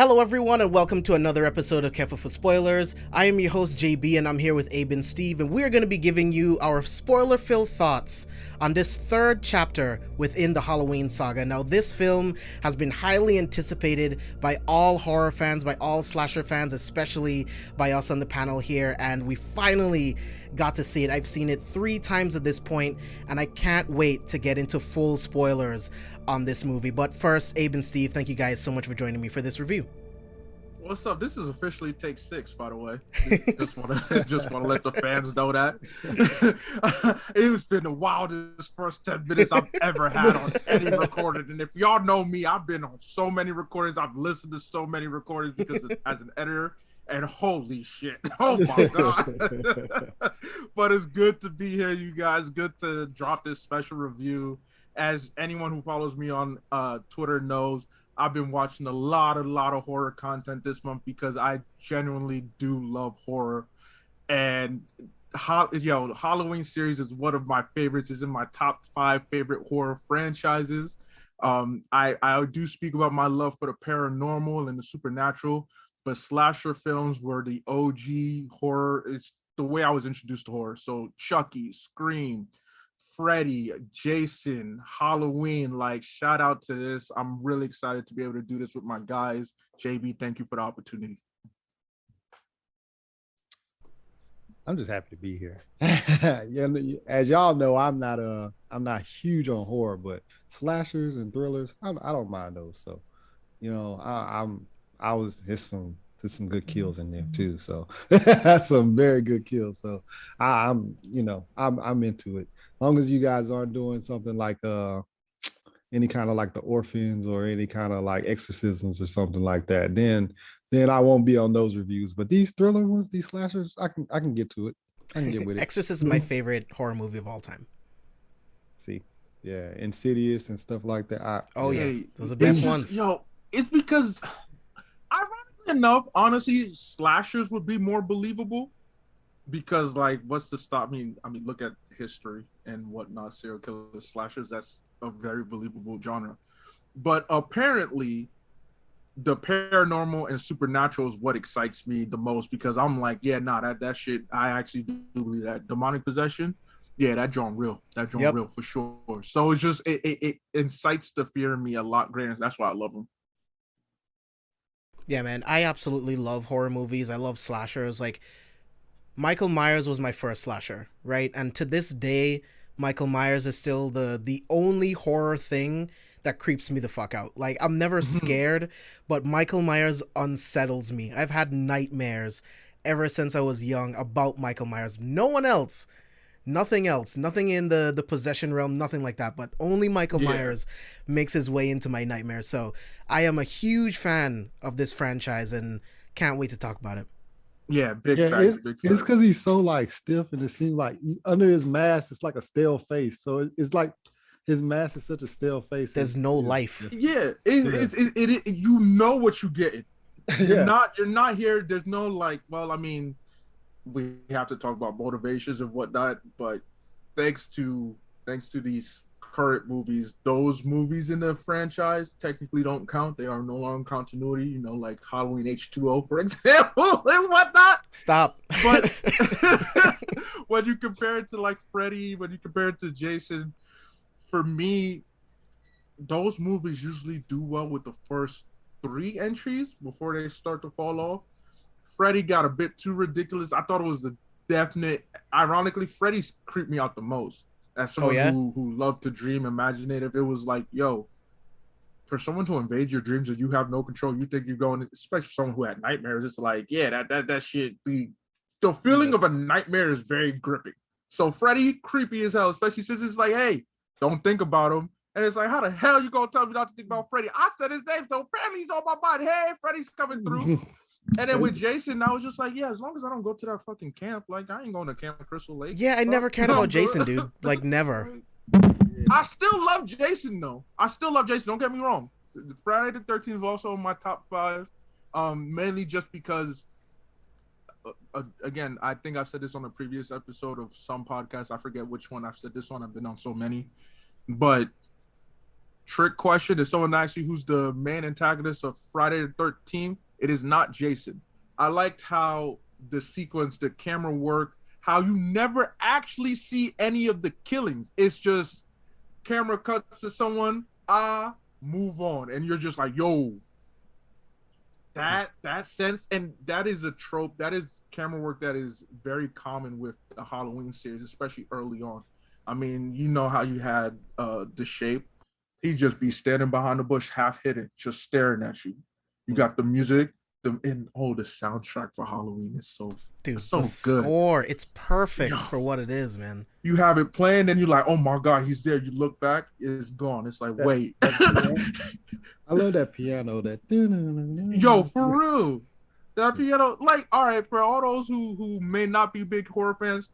Hello everyone and welcome to another episode of Careful for Spoilers. I am your host JB and I'm here with Abe and Steve, and we're going to be giving you our spoiler-filled thoughts on this third chapter within the Halloween saga. Now this film has been highly anticipated by all horror fans, by all slasher fans, especially by us on the panel here, and we finally got to see it. I've seen it 3 times at this point and I can't wait to get into full spoilers on this movie. But first, Abe and Steve, thank you guys so much for joining me for this review. What's up? This is officially take 6, by the way. Just want to let the fans know that. It's been the wildest first 10 minutes I've ever had on any recording. And if y'all know me, I've been on so many recordings. I've listened to so many recordings because as an editor, and holy shit. Oh my God. But it's good to be here, you guys. Good to drop this special review. As anyone who follows me on Twitter knows, I've been watching a lot of horror content this month because I genuinely do love horror. And Halloween series is one of my favorites. It's in my top 5 favorite horror franchises. I do speak about my love for the paranormal and the supernatural, but slasher films were the OG horror. It's the way I was introduced to horror. So Chucky, Scream, Freddy, Jason, Halloween, like shout out to this. I'm really excited to be able to do this with my guys. JB, thank you for the opportunity. I'm just happy to be here. Yeah, as y'all know, I'm not huge on horror, but slashers and thrillers, I don't mind those. So, there's some good kills in there too. So some very good kills. So I'm into it. As long as you guys aren't doing something like any kind of like the orphans or any kind of like exorcisms or something like that, then I won't be on those reviews. But these thriller ones, these slashers, I can get to it. I can get with it. Exorcist is my favorite horror movie of all time. See, yeah, Insidious and stuff like that. Those are the best ones. It's because, ironically enough, honestly, slashers would be more believable because, like, what's the stop? I mean, look at history and whatnot. Serial killers, slashers, that's a very believable genre. But apparently, the paranormal and supernatural is what excites me the most because I'm like, that shit, I actually do believe that. Demonic possession, yeah, that drawing real. That drawing real for sure. So it's just, it incites the fear in me a lot greater. That's why I love them. Yeah, man, I absolutely love horror movies. I love slashers. Like, Michael Myers was my first slasher, right? And to this day, Michael Myers is still the only horror thing that creeps me the fuck out. Like, I'm never scared, but Michael Myers unsettles me. I've had nightmares ever since I was young about Michael Myers. No one else. Nothing else. Nothing in the possession realm, nothing like that. But only Michael Myers makes his way into my nightmares. So I am a huge fan of this franchise and can't wait to talk about it. Yeah, big facts. It's because he's so like stiff, and it seems like under his mask, it's like a stale face. So it's like his mask is such a stale face. There's no life. Yeah, it you know what you're getting. You're not here. There's no like. Well, I mean, we have to talk about motivations and whatnot, but thanks to these current movies, those movies in the franchise technically don't count. They are no longer continuity, like Halloween H2O, for example, and whatnot. Stop. But when you compare it to like Freddy, when you compare it to Jason, for me, those movies usually do well with the first 3 entries before they start to fall off. Freddy got a bit too ridiculous. I thought it was a definite, ironically, Freddy's creeped me out the most. As someone who loved to dream, imaginative, it was like, for someone to invade your dreams and you have no control, you think you're going, especially someone who had nightmares, it's like, that shit, the feeling of a nightmare is very gripping. So Freddy, creepy as hell, especially since it's like, hey, don't think about him. And it's like, how the hell you gonna tell me not to think about Freddy? I said his name, so apparently he's on my mind. Hey, Freddy's coming through. And then with Jason, I was just like, as long as I don't go to that fucking camp, like, I ain't going to Camp Crystal Lake. Yeah, I never cared about Jason, dude. Like, never. I still love Jason, though. Don't get me wrong. Friday the 13th is also in my top 5, mainly just because, again, I think I've said this on a previous episode of some podcast. I forget which one I've said this on. I've been on so many. But trick question. If someone asks you who's the main antagonist of Friday the 13th, it is not Jason. I liked how the sequence, the camera work, how you never actually see any of the killings. It's just camera cuts to someone, move on, and you're just like, yo, that sense, and that is a trope. That is camera work that is very common with the Halloween series, especially early on. I mean, you know how you had The Shape. He'd just be standing behind the bush, half hidden, just staring at you. You got the music, the soundtrack for Halloween is so Dude, so the good. score, it's perfect for what it is, man. You have it playing, then you're like, oh my god, he's there. You look back, it's gone. It's like, wait. I love that piano. That yo, for real. That piano, like, all right, for all those who may not be big horror fans,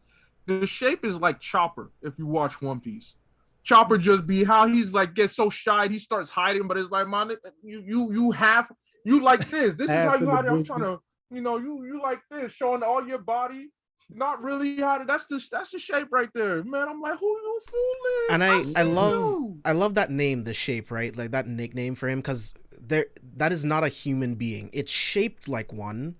The Shape is like Chopper if you watch One Piece. Chopper just be how he's like gets so shy, he starts hiding, but it's like, man, you like this. This is how you hide it. I'm trying to, you like this, showing all your body. Not really how to, that's the Shape right there, man. I'm like, who you fooling? And I love that name, The Shape, right? Like that nickname for him, because that is not a human being. It's shaped like one,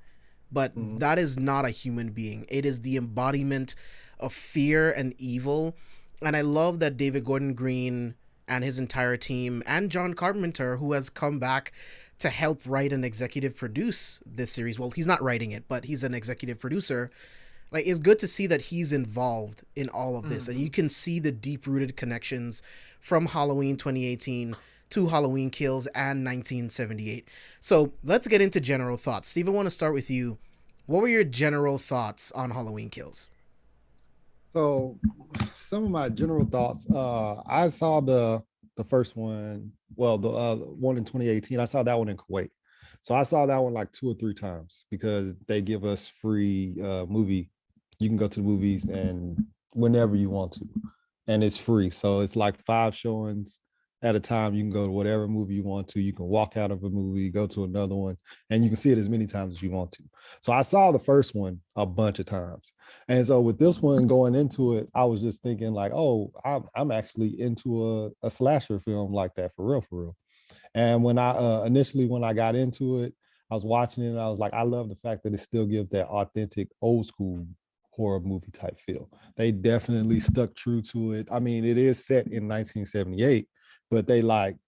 but that is not a human being. It is the embodiment of fear and evil. And I love that David Gordon Green and his entire team, and John Carpenter, who has come back to help write and executive produce this series. Well, he's not writing it, but he's an executive producer. Like, it's good to see that he's involved in all of this. And you can see the deep-rooted connections from Halloween 2018 to Halloween Kills and 1978. So let's get into general thoughts. Steve, I want to start with you. What were your general thoughts on Halloween Kills? So some of my general thoughts, I saw the first one, well, the one in 2018. I saw that one in Kuwait. So I saw that one like 2 or 3 times because they give us free movie. You can go to the movies and whenever you want to, and it's free. So it's like 5 showings at a time. You can go to whatever movie you want to. You can walk out of a movie, go to another one, and you can see it as many times as you want to. So I saw the first one a bunch of times. And so with this one going into it, I was just thinking like, oh, I'm actually into a slasher film like that for real. And when I initially, when I got into it, I was watching it and I was like, I love the fact that it still gives that authentic old school horror movie type feel. They definitely stuck true to it. I mean, it is set in 1978, but they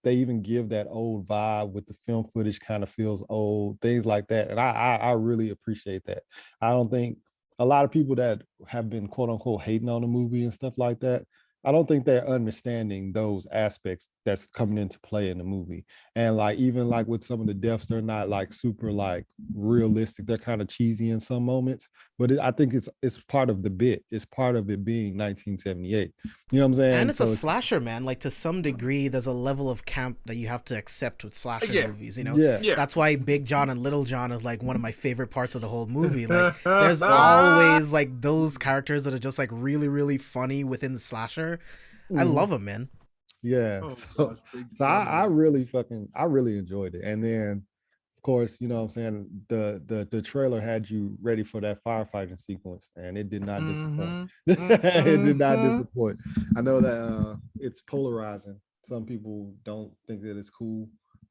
even give that old vibe with the film footage kind of feels old, things like that. And I really appreciate that. I don't think a lot of people that have been quote unquote hating on the movie and stuff like that, I don't think they're understanding those aspects that's coming into play in the movie. And like, even like with some of the deaths, they're not like super like realistic. They're kind of cheesy in some moments, but I think it's part of the bit. It's part of it being 1978. You know what I'm saying? And it's a slasher, man. Like, to some degree, there's a level of camp that you have to accept with slasher movies, you know? Yeah. That's why Big John and Little John is like one of my favorite parts of the whole movie. Like, there's always like those characters that are just like really, really funny within the slasher. I love them, man. Yeah. So I really enjoyed it. And then of course, you know what I'm saying, the trailer had you ready for that firefighting sequence, and it did not disappoint. It did not disappoint. I know that it's polarizing. Some people don't think that it's cool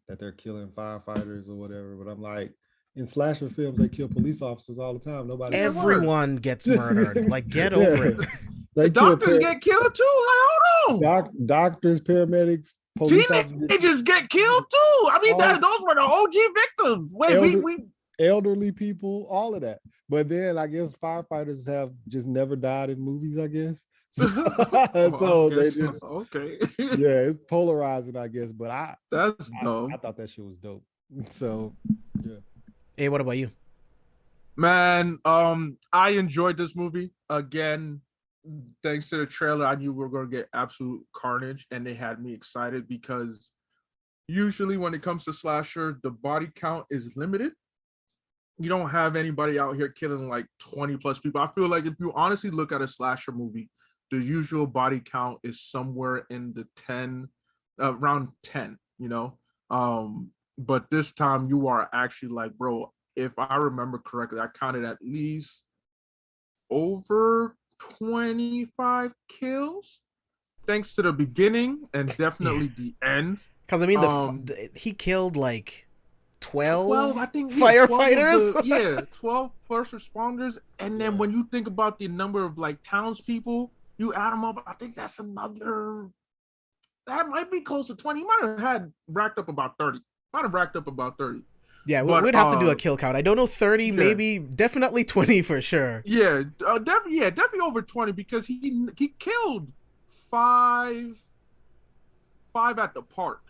that they're killing firefighters or whatever, but I'm like, in slasher films, they kill police officers all the time. Everyone gets murdered. Like, get over it. The doctors get killed too. Like, hold on. Doctors, paramedics, teenagers get killed too. I mean, those were the OG victims. Elderly people, all of that. But then I guess firefighters have just never died in movies, I guess. So they just it's polarizing, I guess. But I thought that shit was dope. So yeah. Hey, what about you? Man, I enjoyed this movie. Again, thanks to the trailer, I knew we were going to get absolute carnage, and they had me excited because usually when it comes to slasher, the body count is limited. You don't have anybody out here killing like 20 plus people. I feel like if you honestly look at a slasher movie, the usual body count is somewhere in the 10, around 10, you know? But this time you are actually like, bro, if I remember correctly, I counted at least over 25 kills thanks to the beginning and definitely the end. Because I mean, Um, he killed like 12 12, I think, yeah, 12 of firefighters. the, yeah, 12 first responders. And then when you think about the number of like townspeople, you add them up, I think that's another, that might be close to 20. Might have had racked up about 30. Might have racked up about 30. Yeah, But we'd have to do a kill count. I don't know, 30, yeah, maybe, definitely 20 for sure. yeah, definitely over 20, because he killed five at the park.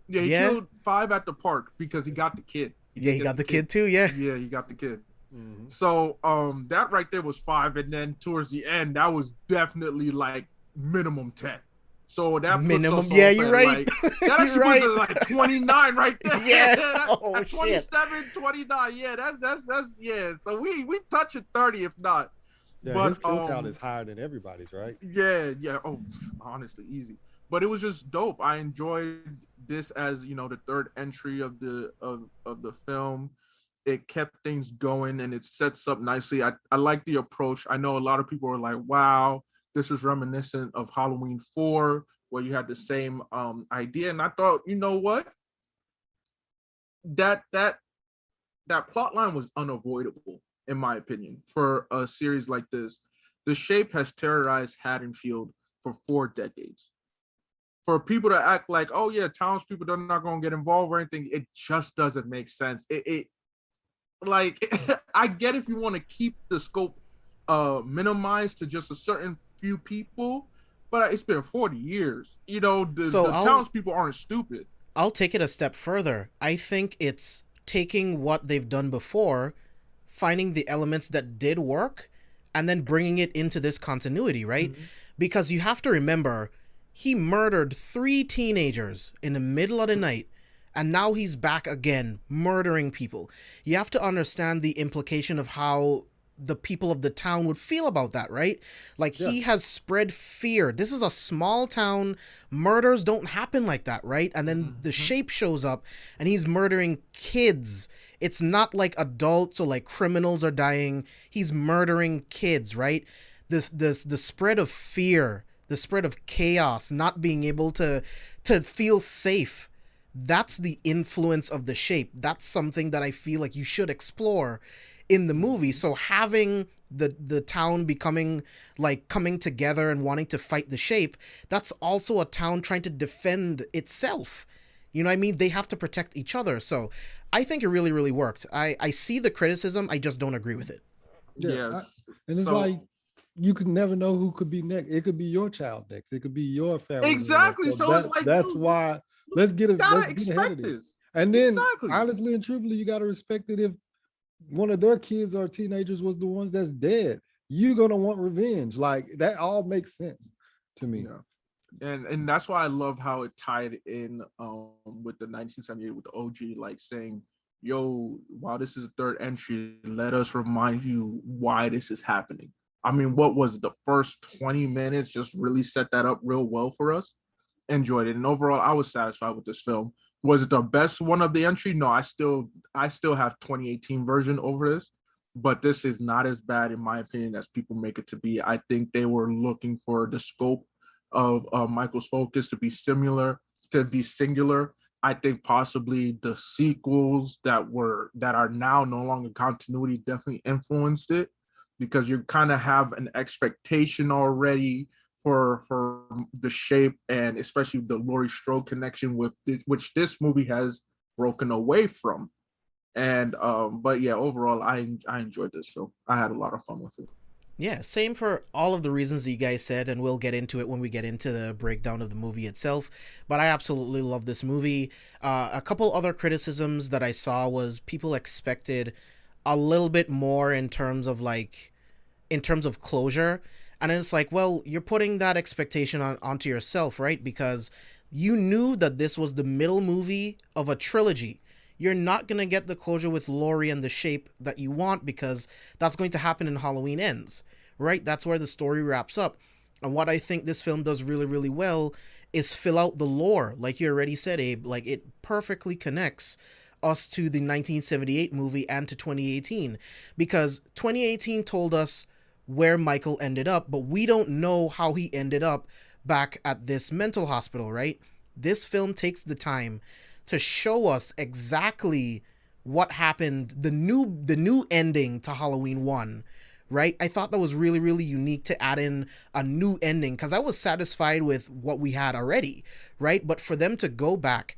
Yeah, he Yeah. killed 5 at the park because he got the kid. He got the kid too, yeah. Yeah, he got the kid. So that right there was 5, and then towards the end, that was definitely like minimum 10. So that minimum, yeah, you're right. Like, that actually puts us like 29 right there. Yeah. At 27, 29. Yeah, that's yeah. So we touch it 30 if not. Yeah, but his kill count is higher than everybody's, right? Yeah. Oh, honestly, easy. But it was just dope. I enjoyed this as, the third entry of the film. It kept things going and it sets up nicely. I like the approach. I know a lot of people are like, wow, this is reminiscent of Halloween 4, where you had the same idea. And I thought, you know what? That plot line was unavoidable, in my opinion, for a series like this. The Shape has terrorized Haddonfield for 4 decades. For people to act like, oh yeah, townspeople, they're not going to get involved or anything, it just doesn't make sense. It like, I get if you want to keep the scope minimized to just a certain few people, but it's been 40 years. The townspeople aren't stupid. I'll take it a step further. I think it's taking what they've done before, finding the elements that did work, and then bringing it into this continuity, right? Mm-hmm. Because you have to remember, he murdered 3 teenagers in the middle of the night, and now he's back again, murdering people. You have to understand the implication of how the people of the town would feel about that, right? Like, he has spread fear. This is a small town. Murders don't happen like that, right? And then the Shape shows up, and he's murdering kids. It's not like adults or like criminals are dying. He's murdering kids, right? The spread of fear, the spread of chaos, not being able to feel safe. That's the influence of the Shape. That's something that I feel like you should explore in the movie. So having the town becoming like coming together and wanting to fight the Shape, that's also a town trying to defend itself. You know what I mean? They have to protect each other. So I think it really, really worked. I see the criticism. I just don't agree with it. Yeah, yes. And it's like, you could never know who could be next. It could be your child next. It could be your family. Exactly. So it's like, that's why let's get ahead of this. And then honestly and truthfully, you got to respect it if one of their kids or teenagers was the ones that's dead. You're gonna want revenge. Like, that all makes sense to me. Yeah. And that's why I love how it tied in with the 1978 with the OG, like saying, yo, while this is a third entry, let us remind you why this is happening. I mean, what was it, the first 20 minutes just really set that up real well for us. Enjoyed it. And overall, I was satisfied with this film. Was it the best one of the entry? No, I still have 2018 version over this, but this is not as bad in my opinion as people make it to be. I think they were looking for the scope of Michael's focus to be singular. I think possibly the sequels that are now no longer continuity definitely influenced it, because you kind of have an expectation already for the Shape, and especially the Laurie Strode connection which this movie has broken away from. And but yeah, overall I enjoyed this film. I had a lot of fun with it. Yeah, same for all of the reasons that you guys said, and we'll get into it when we get into the breakdown of the movie itself. But I absolutely love this movie. A couple other criticisms that I saw was people expected a little bit more in terms of closure. And then it's like, well, you're putting that expectation onto yourself, right? Because you knew that this was the middle movie of a trilogy. You're not going to get the closure with Laurie and the Shape that you want, because that's going to happen in Halloween Ends, right? That's where the story wraps up. And what I think this film does really, really well is fill out the lore. Like you already said, Abe, like it perfectly connects us to the 1978 movie and to 2018, because 2018 told us where Michael ended up, but we don't know how he ended up back at this mental hospital, right? this film takes the time to show us exactly what happened, the new ending to Halloween 1, right? I thought that was really, really unique to add in a new ending, because I was satisfied with what we had already, right? But for them to go back,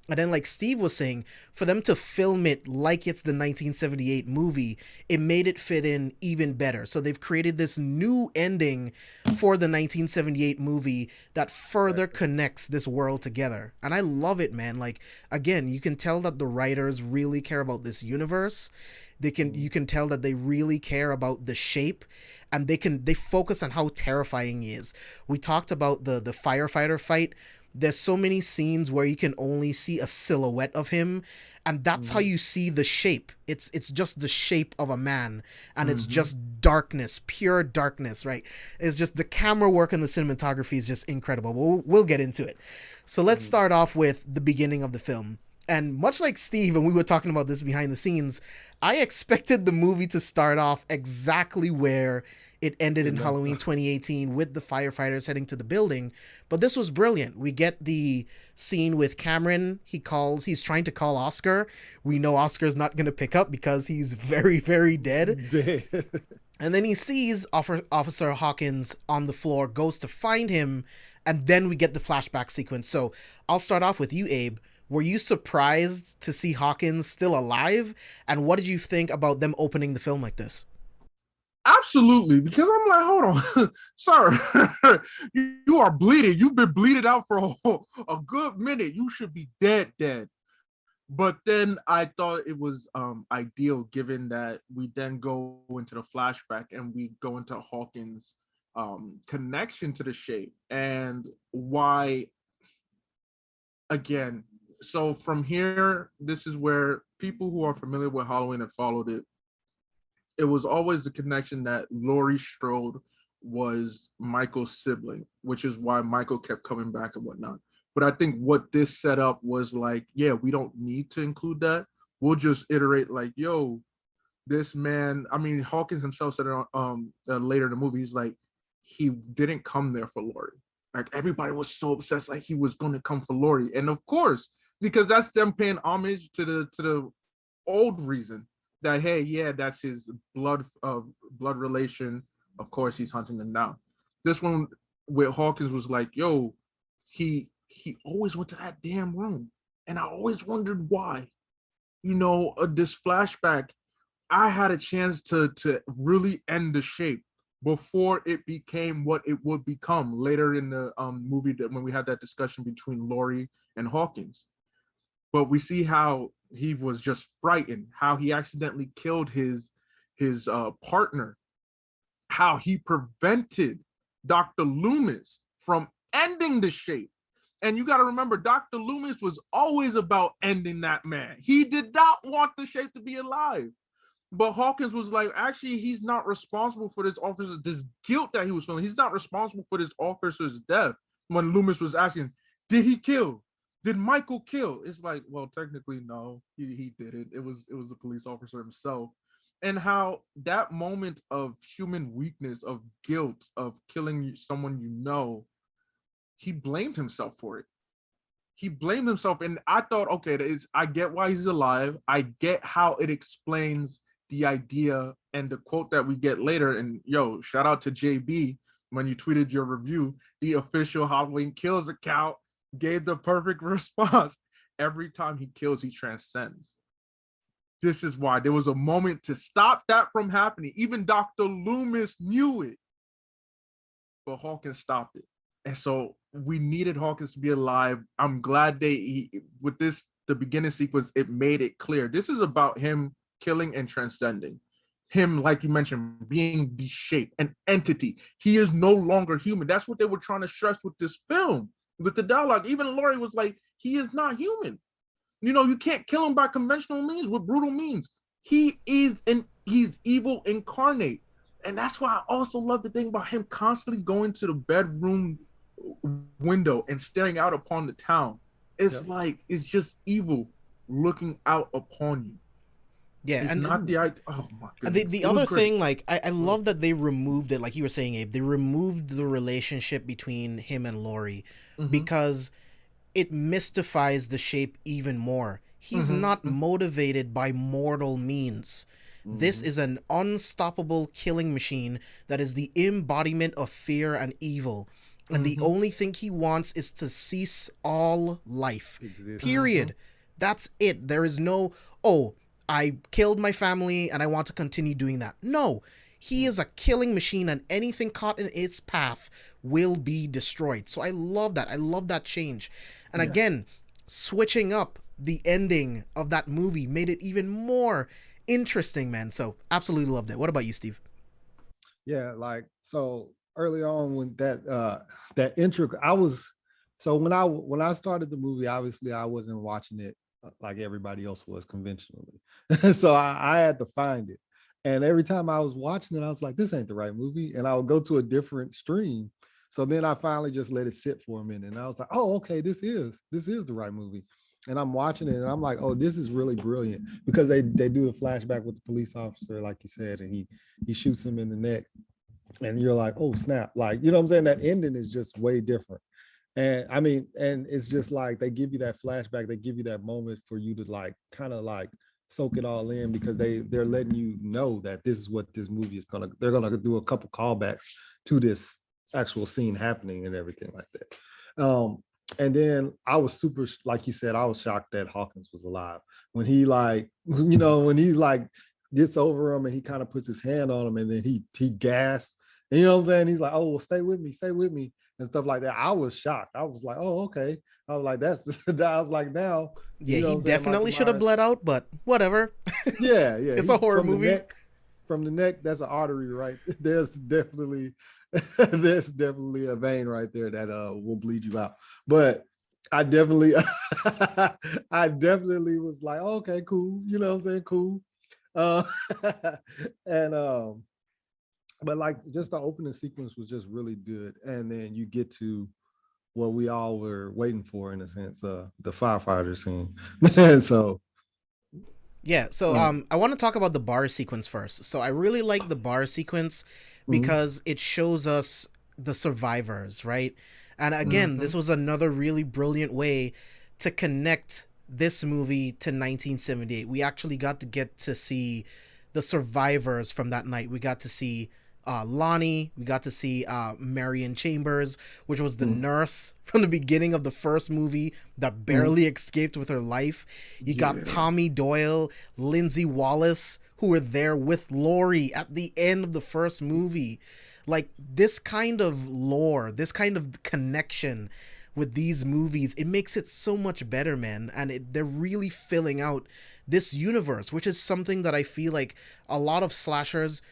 and then like Steve was saying, for them to film it like it's the 1978 movie, it made it fit in even better. So they've created this new ending for the 1978 movie that further connects this world together. And I love it, man. Like, again, you can tell that the writers really care about this universe. You can tell that they really care about the shape, and they focus on how terrifying he is. We talked about the firefighter fight. There's so many scenes where you can only see a silhouette of him, and that's how you see the shape. It's just the shape of a man, and it's just darkness, pure darkness, right? It's just the camera work and the cinematography is just incredible. We'll get into it. So let's start off with the beginning of the film. And much like Steve, and we were talking about this behind the scenes, I expected the movie to start off exactly where it ended in Halloween 2018 with the firefighters heading to the building. But this was brilliant. We get the scene with Cameron. He's trying to call Oscar. We know Oscar's not going to pick up because he's very, very dead. And then he sees Officer Hawkins on the floor, goes to find him, and then we get the flashback sequence. So I'll start off with you, Abe. Were you surprised to see Hawkins still alive? And what did you think about them opening the film like this? Absolutely, because I'm like, hold on, sir, you are bleeding. You've been bleeding out for a good minute. You should be dead. But then I thought it was ideal, given that we then go into the flashback and we go into Hawkins' connection to the shape and why, again, so from here, this is where people who are familiar with Halloween and followed it, it was always the connection that Laurie Strode was Michael's sibling, which is why Michael kept coming back and whatnot. But I think what this set up was like, yeah, we don't need to include that. We'll just iterate like, yo, this man, I mean, Hawkins himself said it later in the movie, he's like, he didn't come there for Laurie. Like, everybody was so obsessed, like he was going to come for Laurie. And of course, because that's them paying homage to the old reason that, hey, yeah, that's his blood relation. Of course, he's hunting them now. This one with Hawkins was like, yo, he always went to that damn room, and I always wondered why. You know, this flashback, I had a chance to really end the shape before it became what it would become later in the movie, that when we had that discussion between Laurie and Hawkins. But we see how he was just frightened, how he accidentally killed his partner, how he prevented Dr. Loomis from ending the shape. And you got to remember, Dr. Loomis was always about ending that man. He did not want the shape to be alive. But Hawkins was like, actually, he's not responsible for this officer, this guilt that he was feeling. He's not responsible for this officer's death. When Loomis was asking, did he kill? Did Michael kill? It's like, well, technically, no, he didn't. It was the police officer himself. And how that moment of human weakness, of guilt, of killing someone you know, he blamed himself for it. He blamed himself. And I thought, okay, I get why he's alive. I get how it explains the idea and the quote that we get later. And yo, shout out to JB when you tweeted your review, the official Halloween Kills account gave the perfect response. Every time he kills, he transcends. This is why there was a moment to stop that from happening. Even Dr. Loomis knew it, but Hawkins stopped it. And so we needed Hawkins to be alive. I'm glad with this, the beginning sequence, it made it clear. This is about him killing and transcending. Him, like you mentioned, being the shape, an entity. He is no longer human. That's what they were trying to stress with this film. With the dialogue, even Laurie was like, he is not human. You know, you can't kill him by conventional means, with brutal means. He's evil incarnate. And that's why I also love the thing about him constantly going to the bedroom window and staring out upon the town. It's like, it's just evil looking out upon you. Yeah, it's and not the idea. Oh my goodness. The other thing, like, I love that they removed it, like you were saying, Abe. They removed the relationship between him and Laurie, because it mystifies the Shape even more. He's not motivated by mortal means. This is an unstoppable killing machine that is the embodiment of fear and evil. And the only thing he wants is to cease all life. Period. That's it. There is no, oh, I killed my family and I want to continue doing that. No. He is a killing machine, and anything caught in its path will be destroyed. So I love that. I love that change. And again, switching up the ending of that movie made it even more interesting, man. So absolutely loved it. What about you, Steve? Yeah, like, so early on when that intro, when I started the movie, obviously I wasn't watching it like everybody else was conventionally. So I had to find it. And every time I was watching it, I was like, this ain't the right movie. And I would go to a different stream. So then I finally just let it sit for a minute. And I was like, oh, okay, this is the right movie. And I'm watching it and I'm like, oh, this is really brilliant, because they do the flashback with the police officer, like you said, and he shoots him in the neck. And you're like, oh, snap. Like, you know what I'm saying? That ending is just way different. And I mean, and it's just like, they give you that flashback, they give you that moment for you to like, kind of like, soak it all in, because they're letting you know that this is what this movie is they're gonna do a couple callbacks to this actual scene happening and everything like that. And then I was super, like you said, I was shocked that Hawkins was alive when he like, you know, when he like gets over him and he kind of puts his hand on him and then he gasps, and you know what I'm saying? He's like, oh, well, stay with me and stuff like that. I was shocked. I was like, oh, okay. I was like, I was like, now. Yeah, he definitely should have bled out, but whatever. Yeah. It's a horror movie. From the neck, that's an artery, right? There's definitely a vein right there that will bleed you out. But I definitely was like, oh, okay, cool. You know what I'm saying? Cool. And but like, just the opening sequence was just really good. And then you get to what we all were waiting for, in a sense, the firefighter scene. And so I want to talk about the bar sequence first. So I really like the bar sequence because it shows us the survivors, right? And again, this was another really brilliant way to connect this movie to 1978. We actually got to see the survivors from that night. We got to see Lonnie, we got to see Marion Chambers, which was the nurse from the beginning of the first movie that barely escaped with her life. You got Tommy Doyle, Lindsay Wallace, who were there with Laurie at the end of the first movie. Like, this kind of lore, this kind of connection with these movies, it makes it so much better, man. And they're really filling out this universe, which is something that I feel like a lot of slashers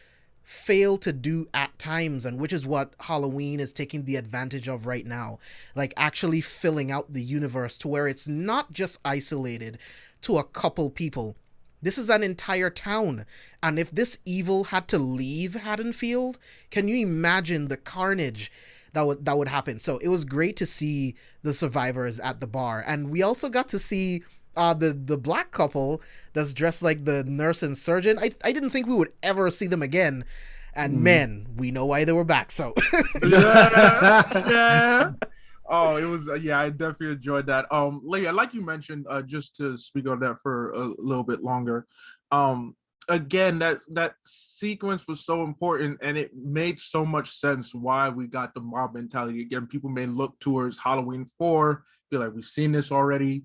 fail to do at times, and which is what Halloween is taking the advantage of right now, like actually filling out the universe to where it's not just isolated to a couple people. This is an entire town, and if this evil had to leave Haddonfield, can you imagine the carnage that would happen? So it was great to see the survivors at the bar, and we also got to see the black couple that's dressed like the nurse and surgeon. I didn't think we would ever see them again, and man, we know why they were back. So yeah. Oh, it was I definitely enjoyed that. Leah, like you mentioned, just to speak on that for a little bit longer. Again, that sequence was so important, and it made so much sense why we got the mob mentality again. People may look towards Halloween 4, feel like we've seen this already.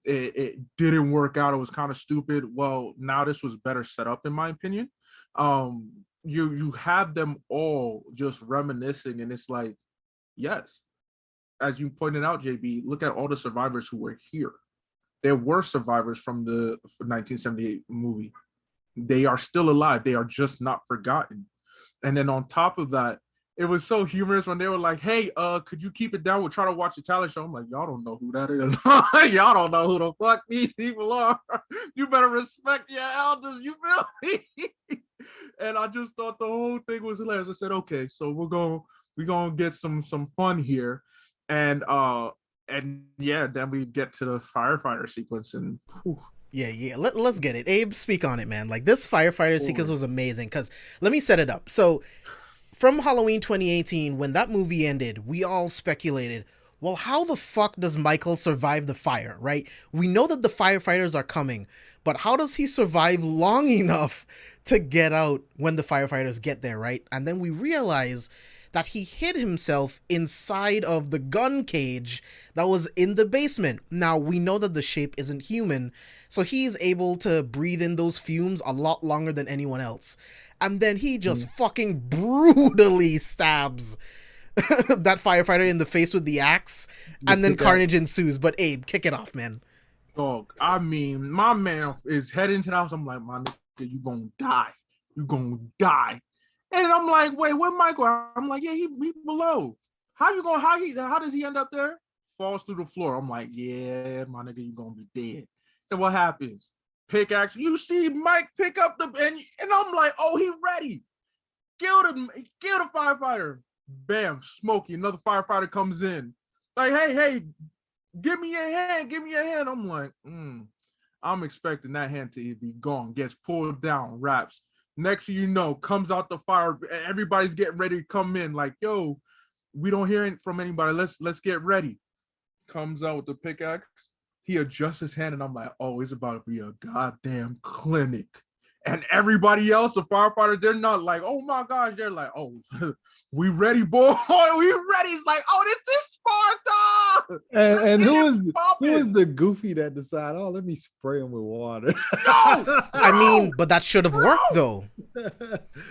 It didn't work out. It was kind of stupid. Well, now this was better set up, in my opinion. You have them all just reminiscing, and it's like, yes, as you pointed out, JB, look at all the survivors who were here. There were survivors from the 1978 movie. They are still alive. They are just not forgotten. And then on top of that, it was so humorous when they were like, hey, could you keep it down? We'll try to watch the talent show. I'm like, y'all don't know who that is. Y'all don't know who the fuck these people are. You better respect your elders. You feel me? And I just thought the whole thing was hilarious. I said, okay, so we're gonna get some fun here. And then we get to the firefighter sequence, and whew. Yeah. Let's get it. Abe, speak on it, man. Like, this firefighter sequence was amazing, because let me set it up. So from Halloween 2018, when that movie ended, we all speculated, well, how the fuck does Michael survive the fire, right? We know that the firefighters are coming, but how does he survive long enough to get out when the firefighters get there, right? And then we realize that he hid himself inside of the gun cage that was in the basement. Now, we know that the shape isn't human, so he's able to breathe in those fumes a lot longer than anyone else. And then he just fucking brutally stabs that firefighter in the face with the axe, and then carnage ensues. But Abe, kick it off, man. Dog, I mean, my man is heading to the house. I'm like, my nigga, you gonna die. You gonna die. And I'm like, wait, where Michael? I'm like, yeah, he below. How does he end up there? Falls through the floor. I'm like, yeah, my nigga, you gonna be dead. And what happens? Pickaxe. You see Mike pick up and I'm like, oh, he ready. Kill the firefighter. Bam, Smokey, another firefighter comes in. Like, hey, give me your hand. I'm like, I'm expecting that hand to be gone. Gets pulled down, wraps. Next thing you know, comes out the fire. Everybody's getting ready to come in. Like, yo, we don't hear it from anybody. Let's get ready. Comes out with the pickaxe. He adjusts his hand, and I'm like, oh, it's about to be a goddamn clinic. And everybody else, the firefighter, they're not like, oh my gosh, they're like, oh, we ready, boy. We ready. It's like, oh, this is Sparta. And who is the goofy that decided, oh, let me spray him with water? I mean, but that should have worked though.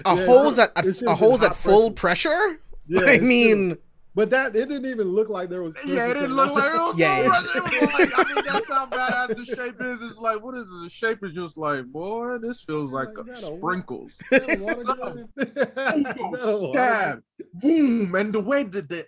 A hose at full pressure? Yeah, I mean, but it didn't even look like there was. Yeah, it didn't look like it was. Yeah, it was like, I mean, that's how badass the shape is. It's like, what is it? The shape is just like, boy, this feels like sprinkles. Stab, boom, and the way that the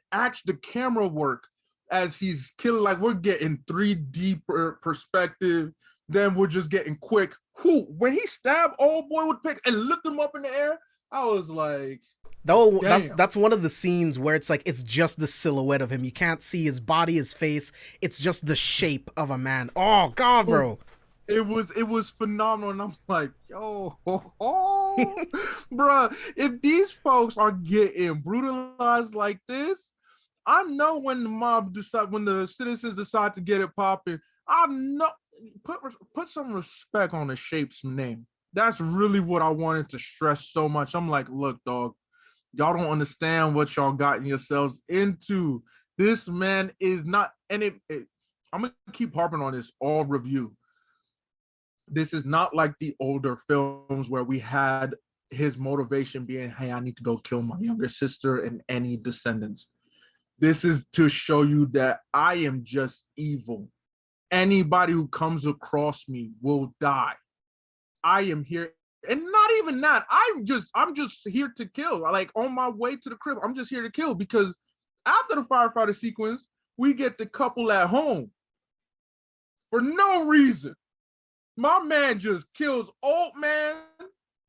camera work as he's killing, like we're getting 3D perspective. Then we're just getting quick. When he stabbed old boy with pick and lifted him up in the air, I was like. That's one of the scenes where it's like it's just the silhouette of him. You can't see his body, his face. It's just the shape of a man. Oh God, bro. It was phenomenal. And I'm like, yo, bruh, if these folks are getting brutalized like this, I know when the citizens decide to get it popping, I know put some respect on the shape's name. That's really what I wanted to stress so much. I'm like, look, dog. Y'all don't understand what y'all gotten yourselves into. This man is not, and I'm gonna keep harping on this all review. This is not like the older films where we had his motivation being, hey, I need to go kill my younger sister and any descendants. This is to show you that I am just evil. Anybody who comes across me will die. I am here. And not even that. I'm just here to kill. Like on my way to the crib, I'm just here to kill because after the firefighter sequence, we get the couple at home for no reason. My man just kills old man,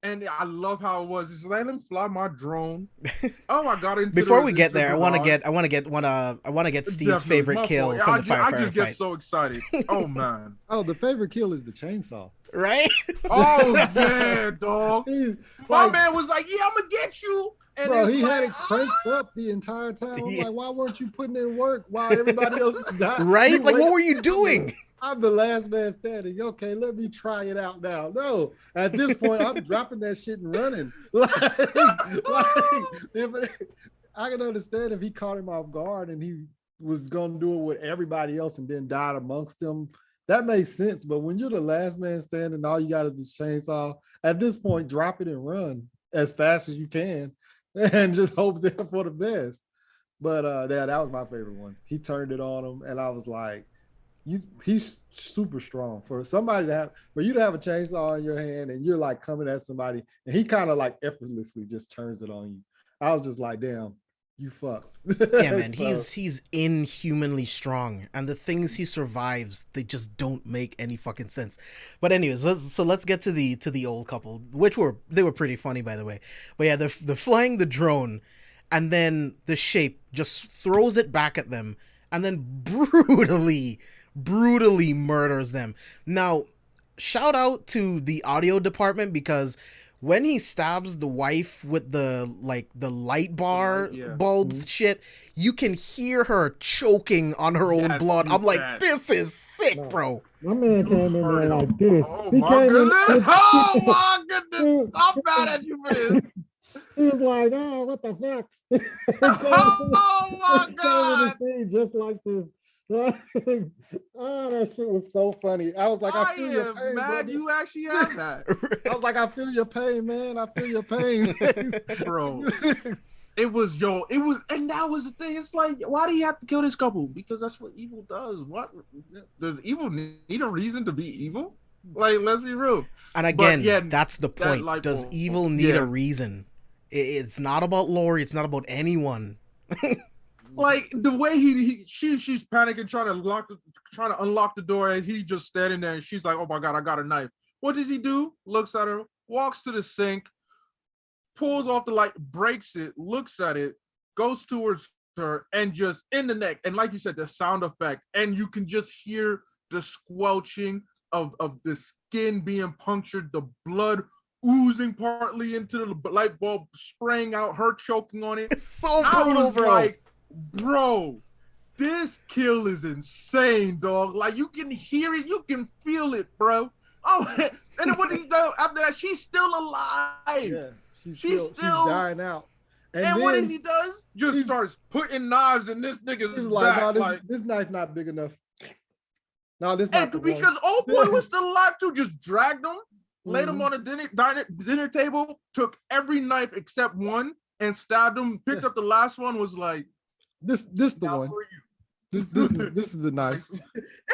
and I love how it was. He's like, let me fly my drone. Oh, I got into. Before we get there, I want to get Steve's favorite kill from the firefighter fight. I just get so excited. Oh man. Oh, the favorite kill is the chainsaw. Right? Oh yeah, dog. My man was like, yeah, I'm gonna get you. And bro, he had it cranked up the entire time. I'm like, why weren't you putting in work while everybody else is dying? Like, what were you doing? I'm the last man standing. Okay, let me try it out now. No, at this point, I'm dropping that shit and running. I can understand if he caught him off guard and he was gonna do it with everybody else and then died amongst them. That makes sense, but when you're the last man standing, all you got is this chainsaw. At this point, drop it and run as fast as you can, and just hope for the best. But that was my favorite one. He turned it on him, and I was like, he's super strong for somebody for you to have a chainsaw in your hand, and you're like coming at somebody, and he kind of like effortlessly just turns it on you. I was just like, damn. You fucked. Yeah, man. So, he's inhumanly strong, and the things he survives, they just don't make any fucking sense. But anyways, let's get to the old couple, they were pretty funny, by the way. But yeah, they're flying the drone, and then the shape just throws it back at them, and then brutally murders them. Now, shout out to the audio department because when he stabs the wife with the light bar bulb shit, you can hear her choking on her own blood. I'm like, this is sick, bro. My man came in there like this. Oh my goodness! Oh my goodness! I'm mad at you for this. He was like, oh, what the fuck? Oh my god! Just like this. Oh, that shit was so funny. I was like, I feel your pain, mad brother. You actually have that. I was like, I feel your pain, man. I feel your pain. Bro. It was, and that was the thing. It's like, why do you have to kill this couple? Because that's what evil does. What does evil need a reason to be evil? Like, let's be real. And again, that's the point. Does evil need a reason? It's not about Lori. It's not about anyone. Like the way she's panicking, trying to unlock the door, and he just standing there, and she's like, "Oh my god, I got a knife." What does he do? Looks at her, walks to the sink, pulls off the light, breaks it, looks at it, goes towards her, and just in the neck. And like you said, the sound effect, and you can just hear the squelching of the skin being punctured, the blood oozing partly into the light bulb, spraying out, her choking on it. It's so brutal, bro. Like, bro, this kill is insane, dog. Like, you can hear it, you can feel it, bro. Oh, and then what he does after that, she's still alive. Yeah, she's still dying out. And then, what he does? Just starts putting knives in this nigga's back. No, this knife not big enough. No, this not because old boy was still alive too. Just dragged him, laid him on a dinner table, took every knife except one, and stabbed him. Picked up the last one. Was like, this the one. This is a knife.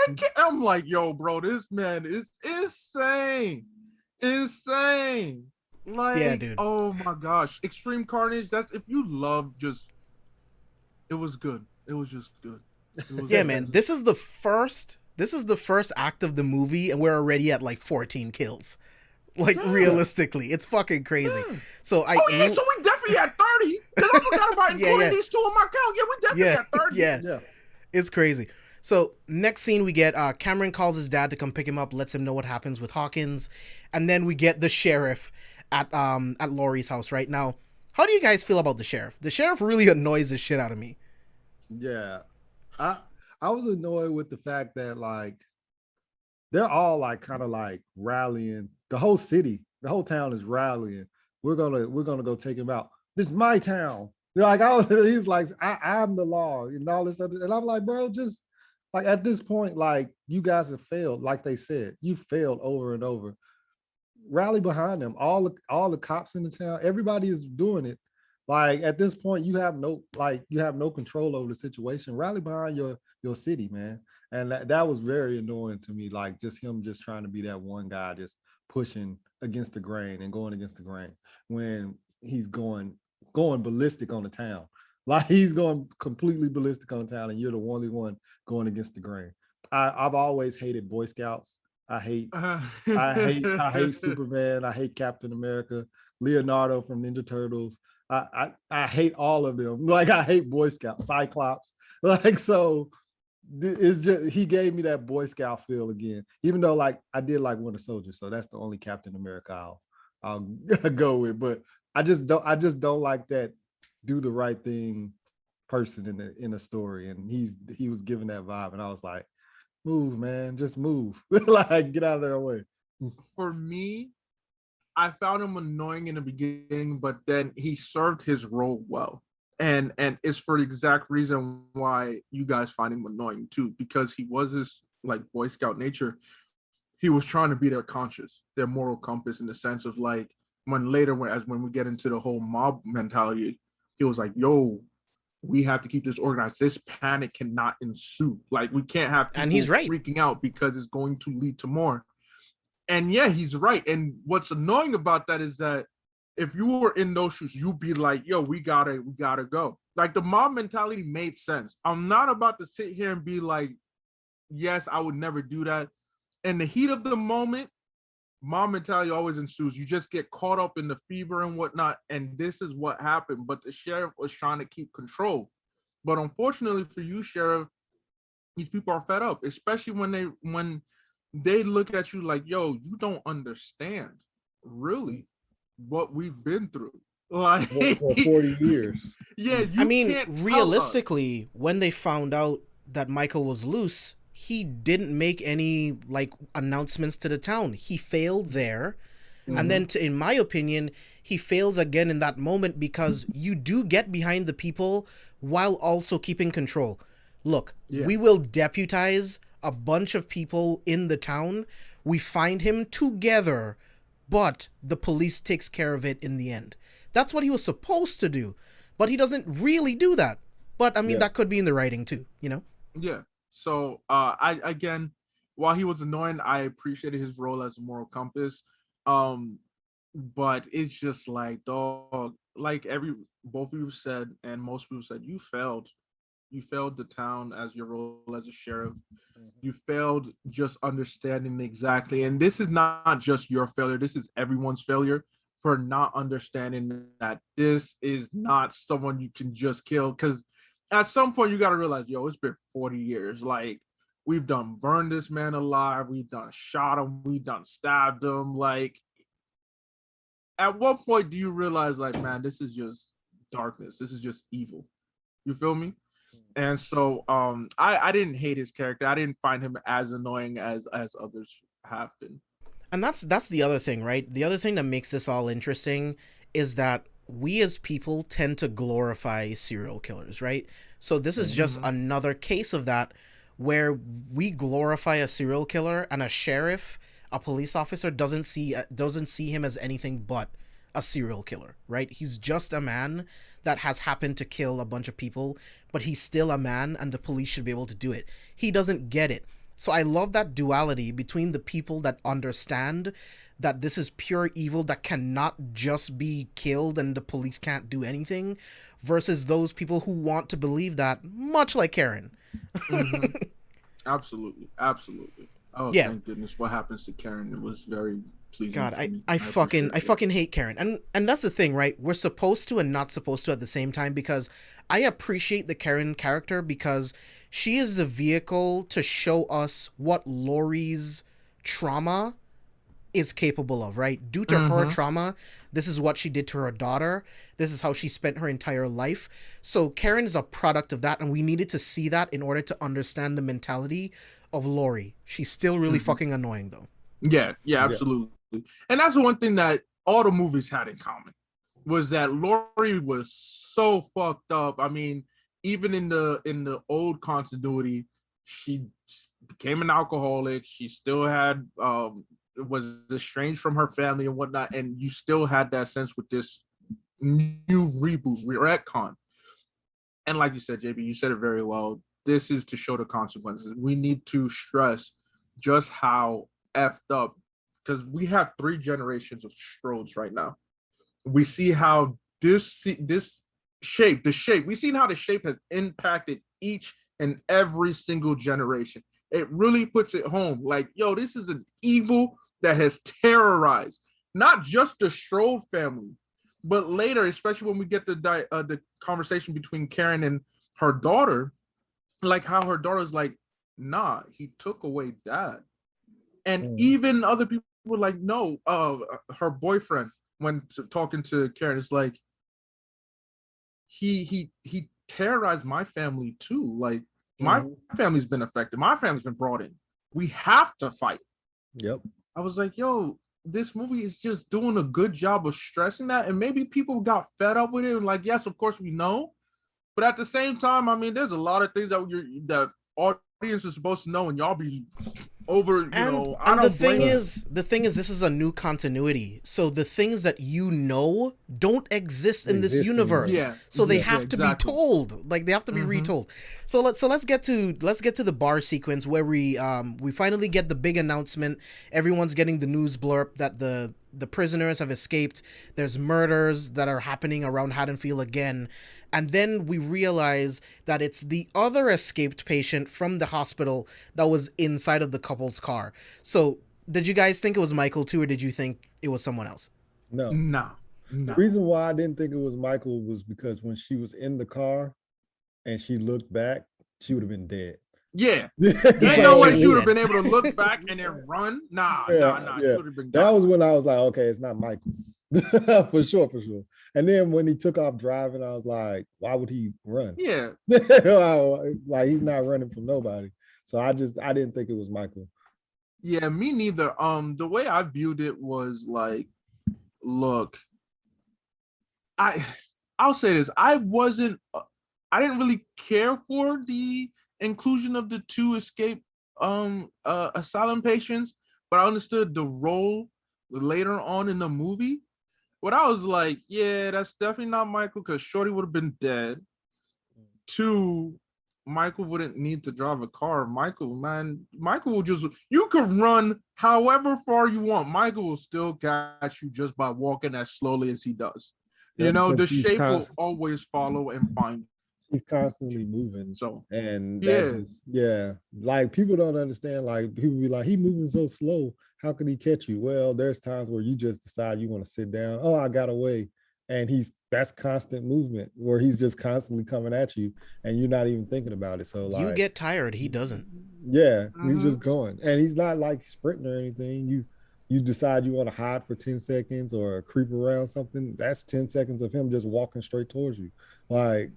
And I'm like, yo, bro, this man is insane. Like, yeah, dude. Oh my gosh, Extreme Carnage. That's if you love just. It was good. It was just good. Yeah, man. This is the first act of the movie, and we're already at like 14 kills. Like, realistically, it's fucking crazy. Yeah. So so we definitely at 30. Because I forgot about including these two in my count. Yeah, we definitely at 30. Yeah. It's crazy. So next scene we get Cameron calls his dad to come pick him up, lets him know what happens with Hawkins, and then we get the sheriff at Laurie's house right now. How do you guys feel about the sheriff? The sheriff really annoys the shit out of me. Yeah. I was annoyed with the fact that, like, they're all like kind of like rallying. The whole city, the whole town is rallying. We're gonna go take him out. This is my town. Like, he's like, I'm the law and all this other. And I'm like, bro, just like at this point, like, you guys have failed. Like they said, you failed over and over. Rally behind them. All the cops in the town, everybody is doing it. Like, at this point, you have no control over the situation. Rally behind your city, man. And that was very annoying to me. Like, just him just trying to be that one guy, just pushing against the grain and going against the grain when he's going ballistic on the town. Like, he's going completely ballistic on the town, and you're the only one going against the grain. I've always hated Boy Scouts. I hate Superman. I hate Captain America, Leonardo from Ninja Turtles. I hate all of them. Like, I hate Boy Scouts, Cyclops. Like, so it's just, he gave me that Boy Scout feel again. Even though, like, I did like Winter Soldier, so that's the only Captain America I'll go with. But I just don't like that do the right thing person in a story, and he was giving that vibe, and I was like, move, man, just move. Like, get out of their way. For me, I found him annoying in the beginning, but then he served his role well. And it's for the exact reason why you guys find him annoying too, because he was this like Boy Scout nature. He was trying to be their conscience, their moral compass, in the sense of, like, when we get into the whole mob mentality, he was like, yo, we have to keep this organized. This panic cannot ensue. Like, we can't have people, and he's right, freaking out, because it's going to lead to more. And yeah, he's right. And what's annoying about that is that if you were in those shoes, you'd be like, yo, we gotta go. Like, the mob mentality made sense. I'm not about to sit here and be like, yes, I would never do that. In the heat of the moment, mob mentality always ensues. You just get caught up in the fever and whatnot. And this is what happened. But the sheriff was trying to keep control. But unfortunately for you, Sheriff, these people are fed up, especially when they look at you like, yo, you don't understand, really. what we've been through. Like for 40 years. Yeah, you I mean, can't realistically, when they found out that Michael was loose, he didn't make any like announcements to the town. He failed there. And then, in my opinion, he fails again in that moment because you do get behind the people while also keeping control. Look, we will deputize a bunch of people in the town. We find him together, but the police takes care of it in the end. That's what he was supposed to do, but he doesn't really do that. But I mean, that could be in the writing too, you know? Yeah. So, I again, while he was annoying, I appreciated his role as a moral compass. But it's just like, dog, like both of you said, and most people said, you failed the town as your role as a sheriff. You failed just understanding exactly, and this is not just your failure, this is everyone's failure for not understanding that this is not someone you can just kill, because at some point you got to realize, yo, it's been 40 years. Like, we've done burned this man alive, we've done shot him, we've done stabbed him. Like, at what point do you realize, like, man, this is just darkness, this is just evil? You feel me? And so I didn't hate his character. I didn't find him as annoying as others have been. And that's the other thing, right? The other thing that makes this all interesting is that we as people tend to glorify serial killers, right? So this is just another case of that, where we glorify a serial killer, and a sheriff, a police officer, doesn't see him as anything but a serial killer, right? He's just a man that has happened to kill a bunch of people, but he's still a man, and the police should be able to do it. He doesn't get it. So I love that duality between the people that understand that this is pure evil that cannot just be killed and the police can't do anything, versus those people who want to believe that, much like Karen. Absolutely. Oh, yeah. Thank goodness. What happens to Karen? It was very pleasing. God, I fucking hate Karen. And that's the thing, right? We're supposed to and not supposed to at the same time, because I appreciate the Karen character because she is the vehicle to show us what Laurie's trauma is capable of, right? Due to her trauma, this is what she did to her daughter. This is how she spent her entire life. So Karen is a product of that, and we needed to see that in order to understand the mentality of Laurie. She's still really fucking annoying, though. Yeah, absolutely. Yeah. And that's the one thing that all the movies had in common, was that Laurie was so fucked up. I mean, even in the old continuity, she became an alcoholic. She still had was estranged from her family and whatnot, and you still had that sense with this new reboot, retcon. And like you said, JB, you said it very well. This is to show the consequences. We need to stress just how effed up, because we have 3 generations of Strodes right now. We see how this shape, we've seen how the shape has impacted each and every single generation. It really puts it home. Like, yo, this is an evil that has terrorized not just the Strode family, but later, especially when we get the conversation between Karen and her daughter, like how her daughter's like, nah, he took away dad. And even other people were like, no, her boyfriend, when talking to Karen, is like, he terrorized my family too. Like, my family's been affected. My family's been brought in. We have to fight. Yep. I was like, yo, this movie is just doing a good job of stressing that. And maybe people got fed up with it. And like, yes, of course we know. But at the same time, I mean, there's a lot of things that audience is supposed to know, and y'all be over, the thing is, this is a new continuity, so the things that don't exist in this universe. So they have to be told, like they have to be retold. So let's get to the bar sequence where we finally get the big announcement. Everyone's getting the news blurb that the prisoners have escaped. There's murders that are happening around Haddonfield again. And then we realize that it's the other escaped patient from the hospital that was inside of the couple's car. So did you guys think it was Michael too, or did you think it was someone else? No. The reason why I didn't think it was Michael was because when she was in the car and she looked back, she would have been dead. Yeah. Ain't no way she would have been able to look back and then run. Nah. She would have been That was when I was like, okay, it's not Michael. For sure, for sure. And then when he took off driving, I was like, why would he run? Yeah. Like he's not running from nobody. So I didn't think it was Michael. Yeah, me neither. The way I viewed it was like, look, I'll say this. I didn't really care for the inclusion of the 2 escape asylum patients, but I understood the role later on in the movie. What I was like, yeah, that's definitely not Michael, because Shorty would have been dead. 2, Michael wouldn't need to drive a car. Michael will just, you can run however far you want. Michael will still catch you just by walking as slowly as he does. Yeah, the shape will always follow and find. He's constantly moving. So, and yeah. Like people don't understand. Like people be like, he moving so slow. How could he catch you? Well, there's times where you just decide you want to sit down. Oh, I got away. And that's constant movement where he's just constantly coming at you and you're not even thinking about it. So like, you get tired, he doesn't. Yeah, he's just going. And he's not like sprinting or anything. You decide you want to hide for 10 seconds or creep around something. That's 10 seconds of him just walking straight towards you. Like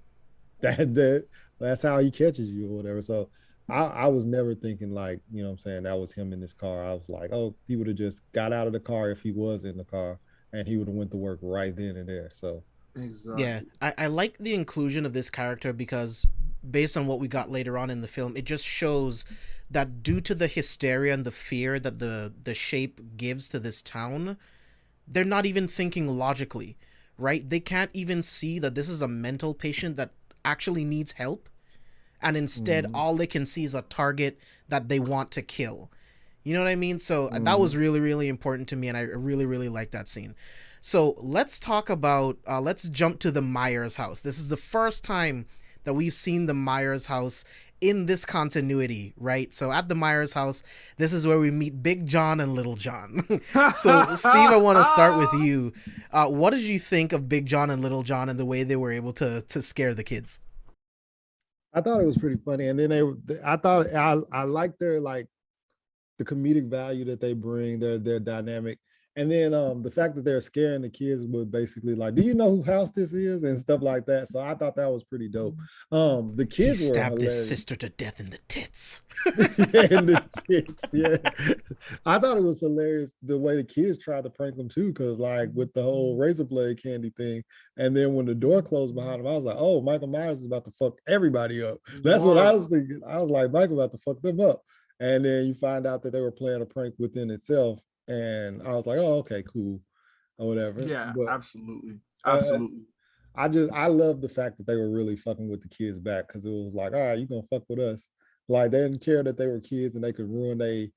that's how he catches you or whatever. So I was never thinking like, you know what I'm saying, that was him in this car. I was like, oh, he would have just got out of the car if he was in the car, and he would have went to work right then and there. So exactly. Yeah, I like the inclusion of this character because based on what we got later on in the film, it just shows that due to the hysteria and the fear that the shape gives to this town, they're not even thinking logically, right? They can't even see that this is a mental patient that actually needs help, and instead all they can see is a target that they want to kill. You know what I mean? So that was really, really important to me, and I really, really like that scene. So let's talk about, let's jump to the Myers house. This is the first time that we've seen the Myers house in this continuity, right? So at the Myers house, this is where we meet Big John and Little John. So Steve, I want to start with you. What did you think of Big John and Little John and the way they were able to scare the kids? I thought it was pretty funny. And then I liked their, like, the comedic value that they bring, their dynamic. And then the fact that they're scaring the kids with basically like, do you know who house this is? And stuff like that. So I thought that was pretty dope. The kids were stabbed hilarious. his sister to death in the tits. In the tits, yeah. I thought it was hilarious the way the kids tried to prank them too, because like with the whole razor blade candy thing, and then when the door closed behind him, I was like, oh, Michael Myers is about to fuck everybody up. That's what I was thinking. I was like, Michael about to fuck them up. And then you find out that they were playing a prank within itself. And I was like, oh, okay, cool, or whatever. Yeah, but, absolutely. I love the fact that they were really fucking with the kids back, because it was like, all right, you gonna fuck with us. Like they didn't care that they were kids and they could ruin their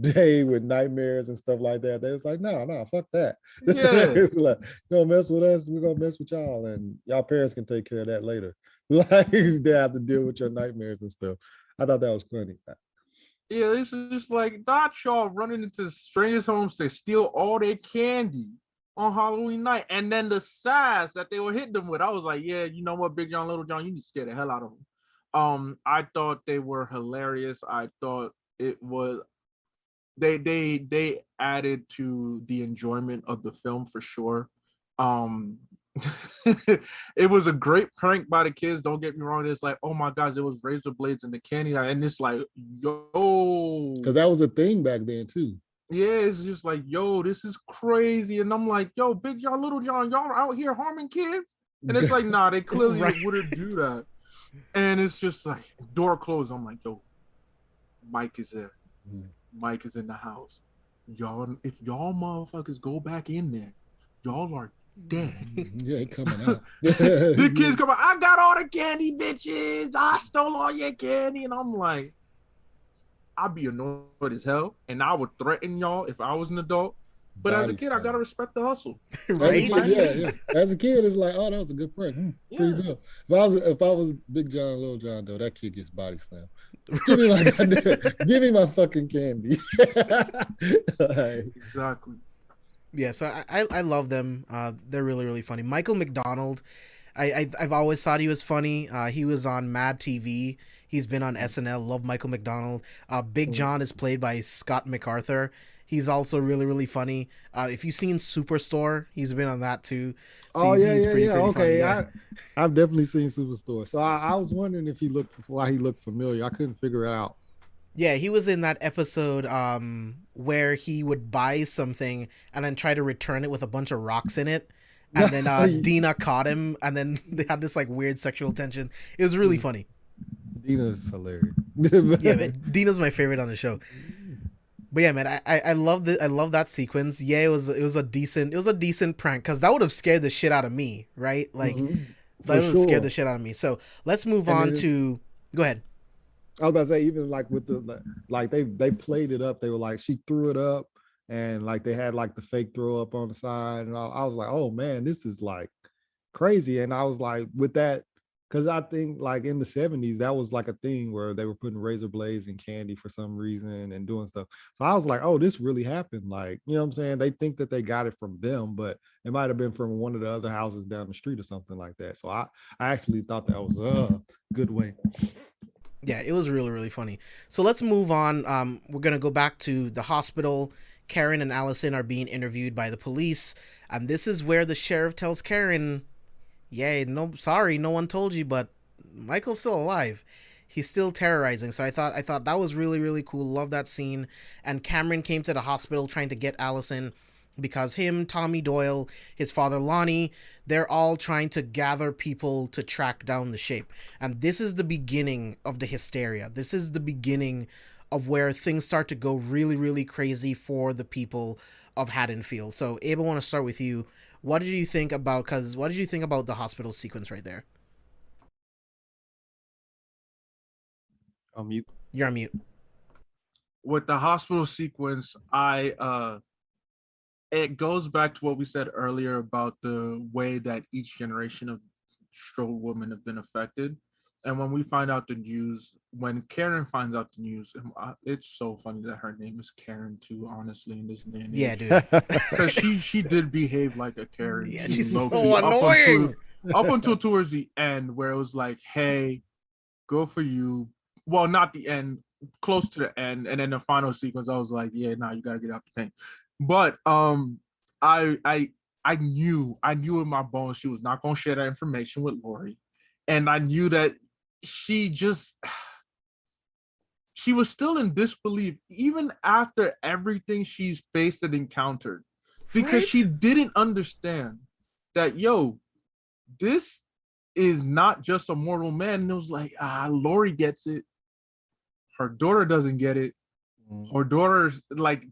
day with nightmares and stuff like that. They was like, no, fuck that. Yeah. It's like, you gonna mess with us, we're gonna mess with y'all, and y'all parents can take care of that later. Like they have to deal with your nightmares and stuff. I thought that was funny. Yeah, this is just like not y'all running into strangers' homes to steal all their candy on Halloween night, and then the size that they were hitting them with. I was like, yeah, you know what, Big John, Little John, you need to scare the hell out of them. I thought they were hilarious. I thought it was they added to the enjoyment of the film for sure. It was a great prank by the kids, don't get me wrong. It's like, oh my gosh, there was razor blades in the candy, and it's like, yo, because that was a thing back then too. Yeah, it's just like, yo, this is crazy. And I'm like, yo, Big John, Little John, y'all are out here harming kids? And it's like, nah, they clearly wouldn't do that. And it's just like, door closed. I'm like, yo, Mike is there. Mike is in the house. Y'all, if y'all motherfuckers go back in there, y'all are dead. Yeah, coming out. The kids come out, I got all the candy, bitches. I stole all your candy. And I'm like, I'd be annoyed as hell, and I would threaten y'all if I was an adult. But as a kid, I gotta respect the hustle. Right? Yeah. As a kid, it's like, oh, that was a good prank. Pretty good. If I was Big John, Little John, though, that kid gets body slammed. Give me my fucking candy. Exactly. Yeah, so I love them. They're really, really funny. Michael McDonald, I've always thought he was funny. He was on Mad TV. He's been on SNL. Love Michael McDonald. Big John is played by Scott MacArthur. He's also really, really funny. If you've seen Superstore, he's been on that too. So Oh yeah, he's yeah, pretty, yeah. pretty Okay, funny. Yeah. I've definitely seen Superstore. So I was wondering if he looked why he looked familiar. I couldn't figure it out. Yeah, he was in that episode where he would buy something and then try to return it with a bunch of rocks in it. And then Dina caught him, and then they had this like weird sexual tension. It was really funny. Dina's hilarious. Yeah, man. Dina's my favorite on the show. But yeah, man, I love I love that sequence. Yeah, it was a decent prank because that would have scared the shit out of me, right? Like that For would have scared sure. the shit out of me. So let's move And on it, to. Go ahead. I was about to say, even like with the like they played it up. They were like, she threw it up, and like they had like the fake throw up on the side, and I was like, oh man, this is like crazy. And I was like, with that, because I think like in the 70s, that was like a thing where they were putting razor blades in candy for some reason and doing stuff. So I was like, oh, this really happened. Like, you know what I'm saying? They think that they got it from them, but it might have been from one of the other houses down the street or something like that. So I actually thought that was a good way. Yeah, it was really, really funny. So let's move on. We're gonna go back to the hospital. Karen and Allison are being interviewed by the police, and this is where the sheriff tells Karen, "Yeah, no, sorry, no one told you, but Michael's still alive. He's still terrorizing." So I thought that was really, really cool. Love that scene. And Cameron came to the hospital trying to get Allison because him, Tommy Doyle, his father Lonnie, they're all trying to gather people to track down the shape. And this is the beginning of the hysteria. This is the beginning of where things start to go really, really crazy for the people of Haddonfield. So Abe, I want to start with you. What did you think about the hospital sequence right there? On mute. You're on mute. With the hospital sequence, it goes back to what we said earlier about the way that each generation of strode women have been affected. And when we find out the news, when Karen finds out the news, it's so funny that her name is Karen too, honestly, in this day and age. Yeah, dude. Because she did behave like a Karen. Yeah, too, she's low-key, so annoying. Up until towards the end, where it was like, hey, go for you. Well, not the end, close to the end. And then the final sequence, I was like, yeah, nah, you gotta get out the paint. But I knew in my bones she was not gonna share that information with Lori. And I knew that she was still in disbelief even after everything she's faced and encountered, because she didn't understand that, yo, this is not just a mortal man. And it was like, Lori gets it. Her daughter doesn't get it. Her daughter's like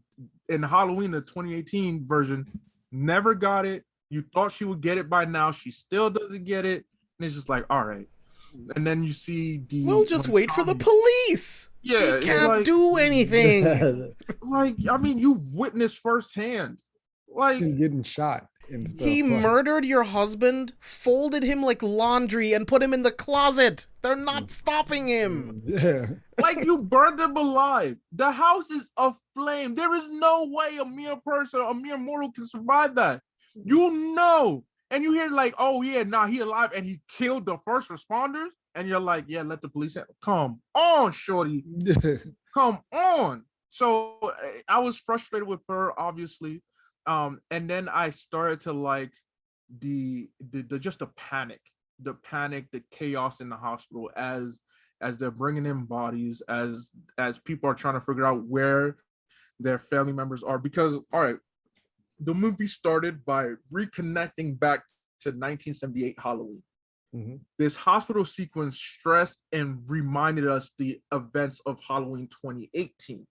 in Halloween, the 2018 version, never got it. You thought she would get it by now. She still doesn't get it. And it's just like, all right. And then you see we'll just wait for the police. Yeah, they can't do anything. Like, I mean, you've witnessed firsthand. Like, getting shot and stuff. He murdered your husband, folded him like laundry, and put him in the closet. They're not stopping him. Yeah. Like, you burned him alive. The house is aflame. There is no way a mere mortal can survive that. You know. And you hear like, oh yeah, nah, he alive and he killed the first responders. And you're like, yeah, let the police come on, shorty. Come on. So I was frustrated with her, obviously. And then I started to like the just the panic, the chaos in the hospital as they're bringing in bodies, as people are trying to figure out where their family members are. Because, all right, the movie started by reconnecting back to 1978 Halloween. Mm-hmm. This hospital sequence stressed and reminded us the events of Halloween 2018.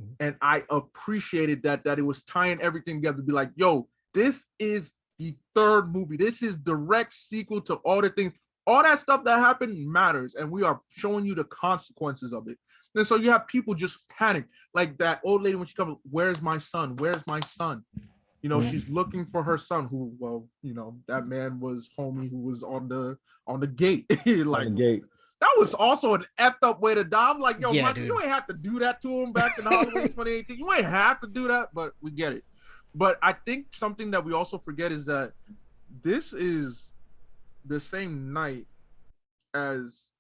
Mm-hmm. And I appreciated that it was tying everything together to be like, yo, this is the third movie. This is direct sequel to all the things. All that stuff that happened matters, and we are showing you the consequences of it. And so you have people just panic, like that old lady when she comes, where's my son? Where's my son? You know, she's looking for her son, who, well, you know, that man was homie who was on the gate. Like, on the gate. That was also an effed up way to die. I'm like, yo, yeah, Michael, you ain't have to do that to him back in Halloween 2018. You ain't have to do that, but we get it. But I think something that we also forget is that this is the same night as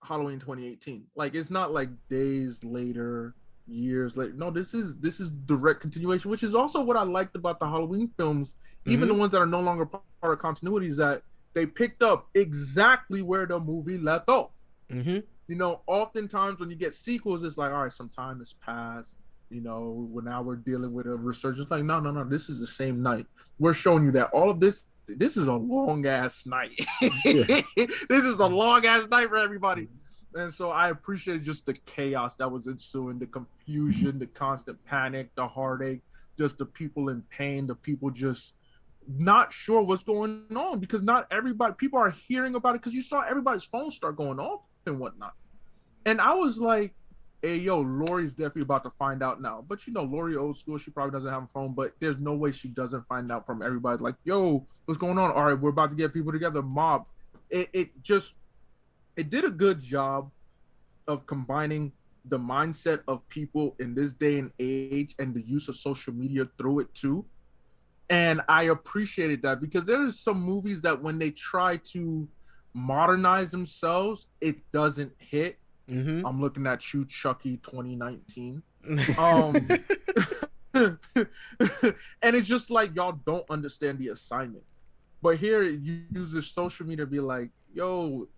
Halloween 2018. Like, it's not like days later. years later. No, this is direct continuation, which is also what I liked about the Halloween films, even the ones that are no longer part of continuity, is that they picked up exactly where the movie left off. You know, oftentimes when you get sequels, it's like, all right, some time has passed. You know, now we're dealing with a resurgence. Like, no, this is the same night. We're showing you that all of this is a long ass night. This is a long ass night for everybody. And so I appreciate just the chaos that was ensuing, the confusion, the constant panic, the heartache, just the people in pain, the people just not sure what's going on, because not everybody, people are hearing about it because you saw everybody's phones start going off and whatnot. And I was like, hey, yo, Lori's definitely about to find out now. But you know, Lori old school, she probably doesn't have a phone, but there's no way she doesn't find out from everybody. Like, yo, what's going on? All right, we're about to get people together, mob. It did a good job of combining the mindset of people in this day and age and the use of social media through it too. And I appreciated that, because there are some movies that when they try to modernize themselves, it doesn't hit. I'm looking at you, Chucky 2019. And it's just like, y'all don't understand the assignment. But here you use this social media to be like, yo,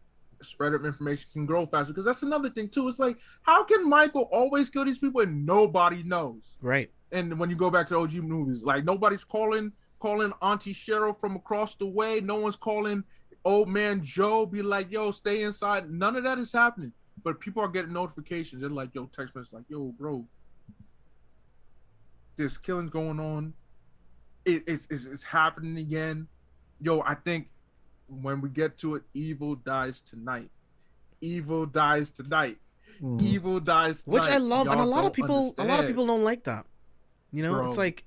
spread of information can grow faster. Because that's another thing too. It's like, how can Michael always kill these people and nobody knows? Right. And when you go back to OG movies, like nobody's calling Auntie Cheryl from across the way. No one's calling old man Joe, be like, yo, stay inside. None of that is happening. But people are getting notifications. They're like, yo, text message like, yo, bro, this killing's going on. It's happening again. Yo, I think when we get to it, evil dies tonight. Evil dies tonight. Evil dies tonight. Which I love. Y'all and a lot of people don't like that. You know, Bro. It's like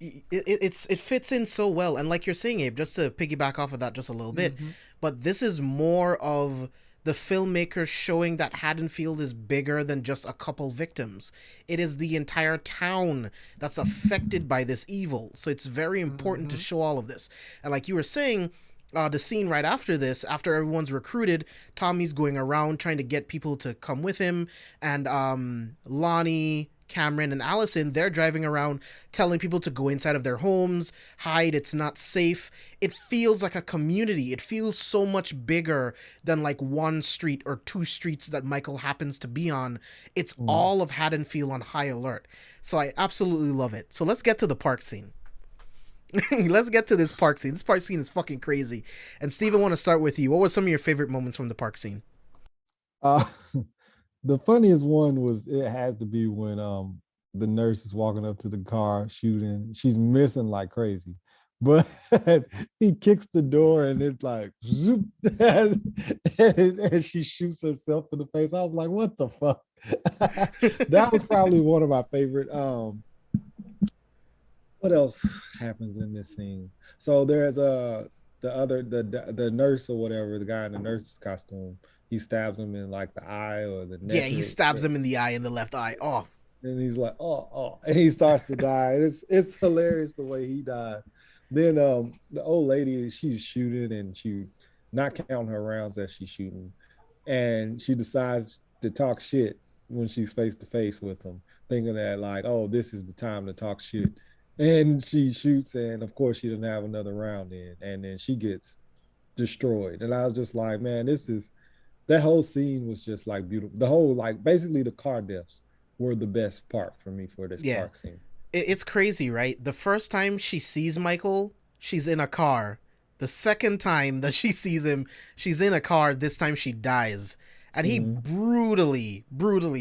it fits in so well. And like you're saying, Abe, just to piggyback off of that just a little bit, but this is more of the filmmakers showing that Haddonfield is bigger than just a couple victims. It is the entire town that's affected by this evil. So it's very important to show all of this. And like you were saying, the scene right after this, after everyone's recruited, Tommy's going around trying to get people to come with him. And Lonnie, Cameron, and Allison, they're driving around telling people to go inside of their homes, hide, it's not safe. It feels like a community. It feels so much bigger than like one street or two streets that Michael happens to be on. It's all of Haddonfield on high alert. So I absolutely love it. So let's get to the park scene. Let's get to this park scene. This park scene is fucking crazy. And Steve, I want to start with you. What were some of your favorite moments from the park scene? The funniest one was, it had to be when the nurse is walking up to the car shooting. She's missing like crazy, but he kicks the door and it's like zoop, and she shoots herself in the face. I was like, what the fuck? That was probably one of my favorite. What else happens in this scene? So there's the nurse or whatever, the guy in the nurse's costume. He stabs him in like the eye or the neck. Yeah, he stabs him in the eye, in the left eye. Oh. And he's like, oh, and he starts to die. It's hilarious the way he died. Then the old lady, she's shooting and she not counting her rounds as she's shooting. And she decides to talk shit when she's face to face with him, thinking that like, oh, this is the time to talk shit. And she shoots, and of course she doesn't have another round in, and then she gets destroyed. And I was just like, man, that whole scene was just like beautiful. The whole, like, basically the car deaths were the best part for me for this park scene. It's crazy, right? The first time she sees Michael, she's in a car. The second time that she sees him, she's in a car. This time she dies. And he brutally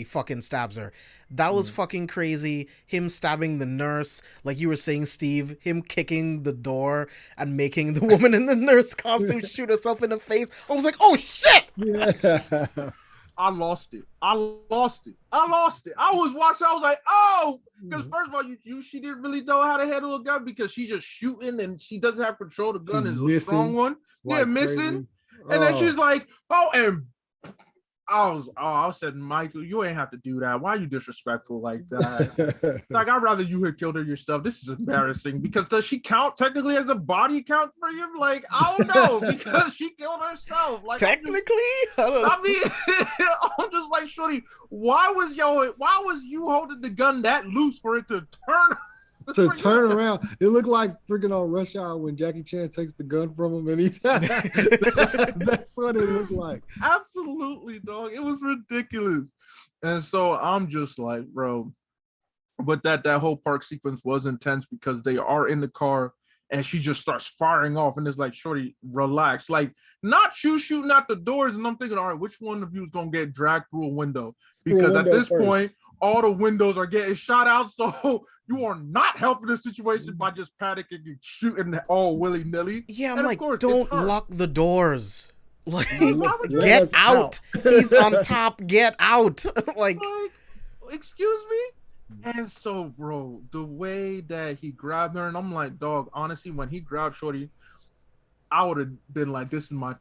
fucking stabs her. That was fucking crazy. Him stabbing the nurse, like you were saying, Steve, him kicking the door and making the woman in the nurse costume shoot herself in the face. I was like, oh shit! Yeah. I lost it. I was watching. I was like, oh, because first of all, she didn't really know how to handle a gun, because she's just shooting and she doesn't have control. The gun is a strong one. Like missing. Crazy. And then she's like, oh, and I said, Michael, you ain't have to do that. Why are you disrespectful like that? Like, I'd rather you had killed her yourself. This is embarrassing. Because does she count technically as a body count for you? Like, I don't know, because she killed herself. Like, technically, I don't know. I mean, I'm just like, shorty, why was you holding the gun that loose for it to turn? To turn around, it looked like freaking on Rush Hour when Jackie Chan takes the gun from him, and that's what it looked like. Absolutely, dog. It was ridiculous. And so I'm just like, bro, but that whole park sequence was intense because they are in the car and she just starts firing off, and it's like, shorty, relax. Like, not you shooting out the doors, and I'm thinking, all right, which one of you is gonna get dragged through a window? Because at this point, all the windows are getting shot out, so you are not helping the situation by just panicking and shooting all willy-nilly. Yeah, I'm and like, course, don't lock the doors. Like, Get get out. He's on top. Get out. like, excuse me? And so, bro, the way that he grabbed her, and I'm like, dog, honestly, when he grabbed shorty, I would have been like, this is my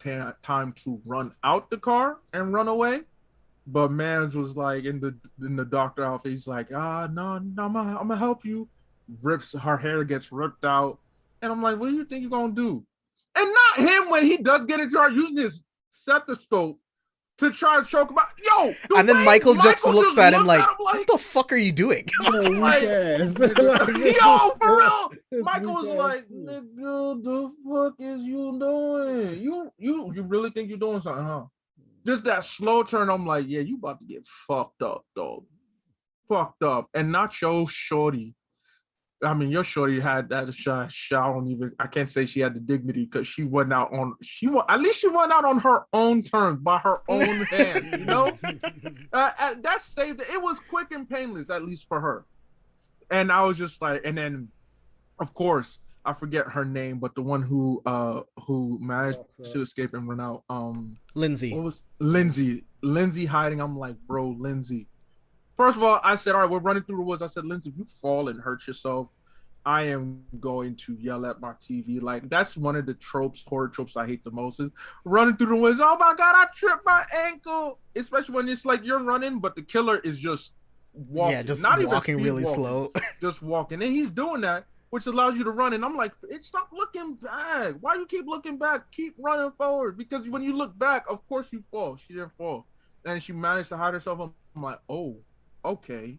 time to run out the car and run away. But Mans was like in the doctor outfit. He's like, no, I'm gonna help you. Rips her hair, gets ripped out, and I'm like, what do you think you're gonna do? And not him when he does get a jar using his stethoscope to try to choke him out. Yo, and then Michael just looks at him like, what the fuck are you doing? Like, yo, for real. Michael was like, nigga, the fuck is you doing? You really think you're doing something, huh? Just that slow turn, I'm like, yeah, you about to get fucked up, dog. Fucked up. And not your shorty. I mean, your shorty had that shot. I can't say she had the dignity because she went out on her own terms by her own hand, you know? That saved it. It was quick and painless, at least for her. And I was just like, and then, of course, I forget her name, but the one who managed to escape and run out. Lindsay. What was Lindsay hiding? I'm like, bro, Lindsay. First of all, I said, all right, we're running through the woods. I said, Lindsay, if you fall and hurt yourself, I am going to yell at my TV. Like, that's one of the horror tropes I hate the most is running through the woods. Oh my God, I tripped my ankle. Especially when it's like you're running, but the killer is just walking. Yeah, just not walking even really walking, slow. just walking. And he's doing that, which allows you to run. And I'm like, stop looking back. Why you keep looking back? Keep running forward. Because when you look back, of course you fall. She didn't fall. And she managed to hide herself. I'm like, oh, okay.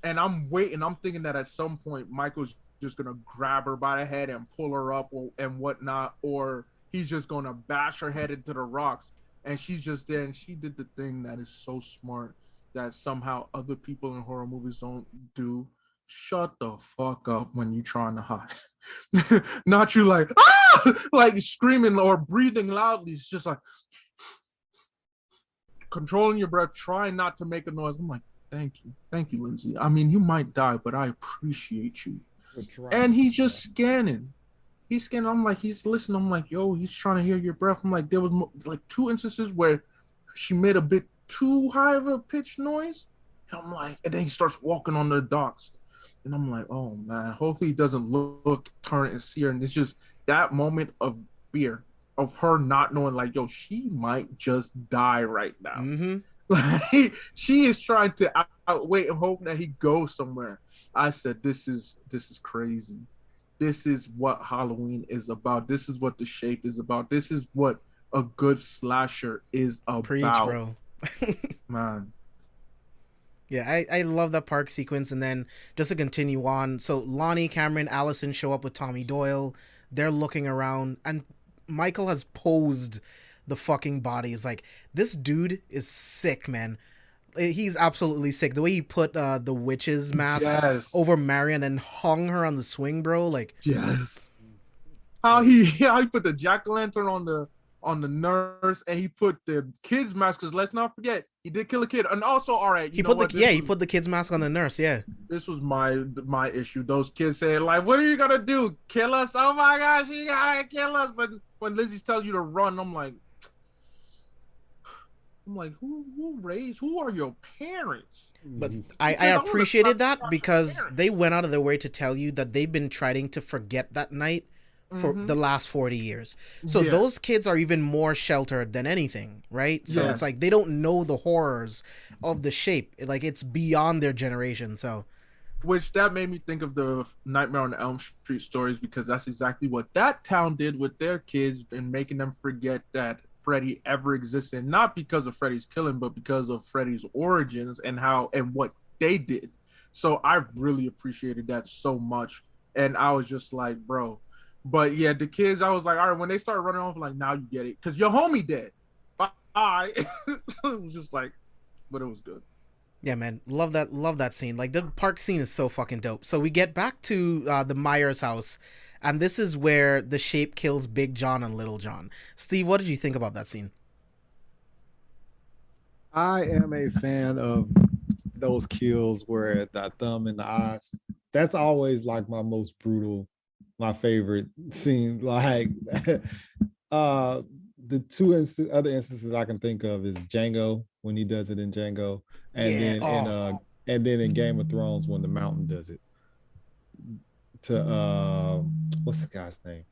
And I'm waiting. I'm thinking that at some point, Michael's just going to grab her by the head and pull her up and whatnot. Or he's just going to bash her head into the rocks. And she's just there. And she did the thing that is so smart that somehow other people in horror movies don't do. Shut the fuck up when you're trying to hide. Not you like, ah! Like screaming or breathing loudly. It's just like controlling your breath, trying not to make a noise. I'm like, thank you, Lindsay. I mean, you might die, but I appreciate you. And he's just scanning. He's scanning. I'm like, he's listening. I'm like, yo, he's trying to hear your breath. I'm like, there was like 2 instances where she made a bit too high of a pitch noise. And I'm like, and then he starts walking on the docks. And I'm like, oh man, hopefully he doesn't look, turn and see her. And it's just that moment of fear of her not knowing, like, yo, she might just die right now. Mm-hmm. Like, she is trying to outwait and hope that he goes somewhere. I said, this is crazy. This is what Halloween is about. This is what The Shape is about. This is what a good slasher is about. Preach, bro. Man. Yeah, I love that park sequence. And then just to continue on, so Lonnie, Cameron, Allison show up with Tommy Doyle. They're looking around, and Michael has posed the fucking bodies. Like, this dude is sick, man. He's absolutely sick. The way he put the witch's mask over Marion and hung her on the swing, bro. Like, yes. How he put the jack-o'-lantern on the nurse, and he put the kid's mask, because let's not forget, he did kill a kid. And also, all right, he put the kid's mask on the nurse. Yeah, this was my issue. Those kids saying, like, what are you gonna do, kill us? Oh my gosh, you gotta kill us. But when Lizzie tells you to run, I'm like, who are your parents? But I appreciated that, because they went out of their way to tell you that they've been trying to forget that night for the last 40 years. So those kids are even more sheltered than anything, right? So it's like they don't know the horrors of the Shape. Like it's beyond their generation. So which that made me think of the Nightmare on Elm Street stories, because that's exactly what that town did with their kids and making them forget that Freddy ever existed, not because of Freddy's killing, but because of Freddy's origins and how and what they did. So I really appreciated that so much. And I was just like, bro. But yeah, the kids, I was like, all right, when they started running off, like, now you get it. Because your homie dead. Bye. It was just like, but it was good. Yeah, man, love that scene. Like the park scene is so fucking dope. So we get back to the Myers house, and this is where the Shape kills Big John and Little John. Steve, what did you think about that scene? I am a fan of those kills where the thumb in the eyes. That's always like my most brutal, my favorite scene. Like the two other instances I can think of is Django when he does it in Django, and then in Game of Thrones when the Mountain does it to what's the guy's name?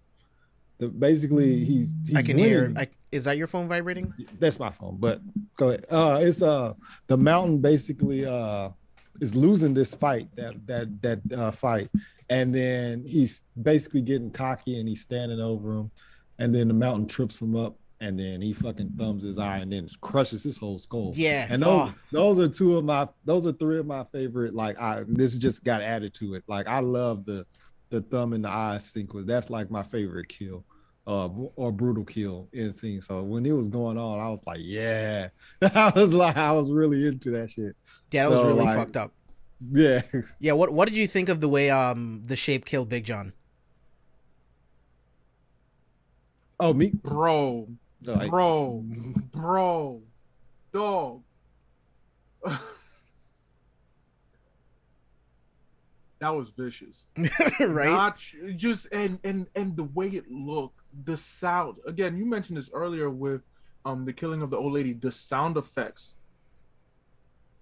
Basically he's I can winning. hear. Is that your phone vibrating? That's my phone, but go ahead. It's the Mountain basically is losing this fight that fight, and then he's basically getting cocky and he's standing over him, and then the Mountain trips him up, and then he fucking thumbs his eye and then crushes his whole skull. Yeah, and those are three of my favorite. Like this just got added to it. Like I love the thumb in the eye sequence. That's like my favorite kill. Or brutal kill in scene. So when it was going on, I was like, yeah. I was really into that shit. Yeah, that was really fucked up. Yeah. Yeah, what did you think of the way the Shape killed Big John? Oh, me? Bro, dog. That was vicious. Right? Not just and the way it looked, the sound. Again, you mentioned this earlier with the killing of the old lady, the sound effects.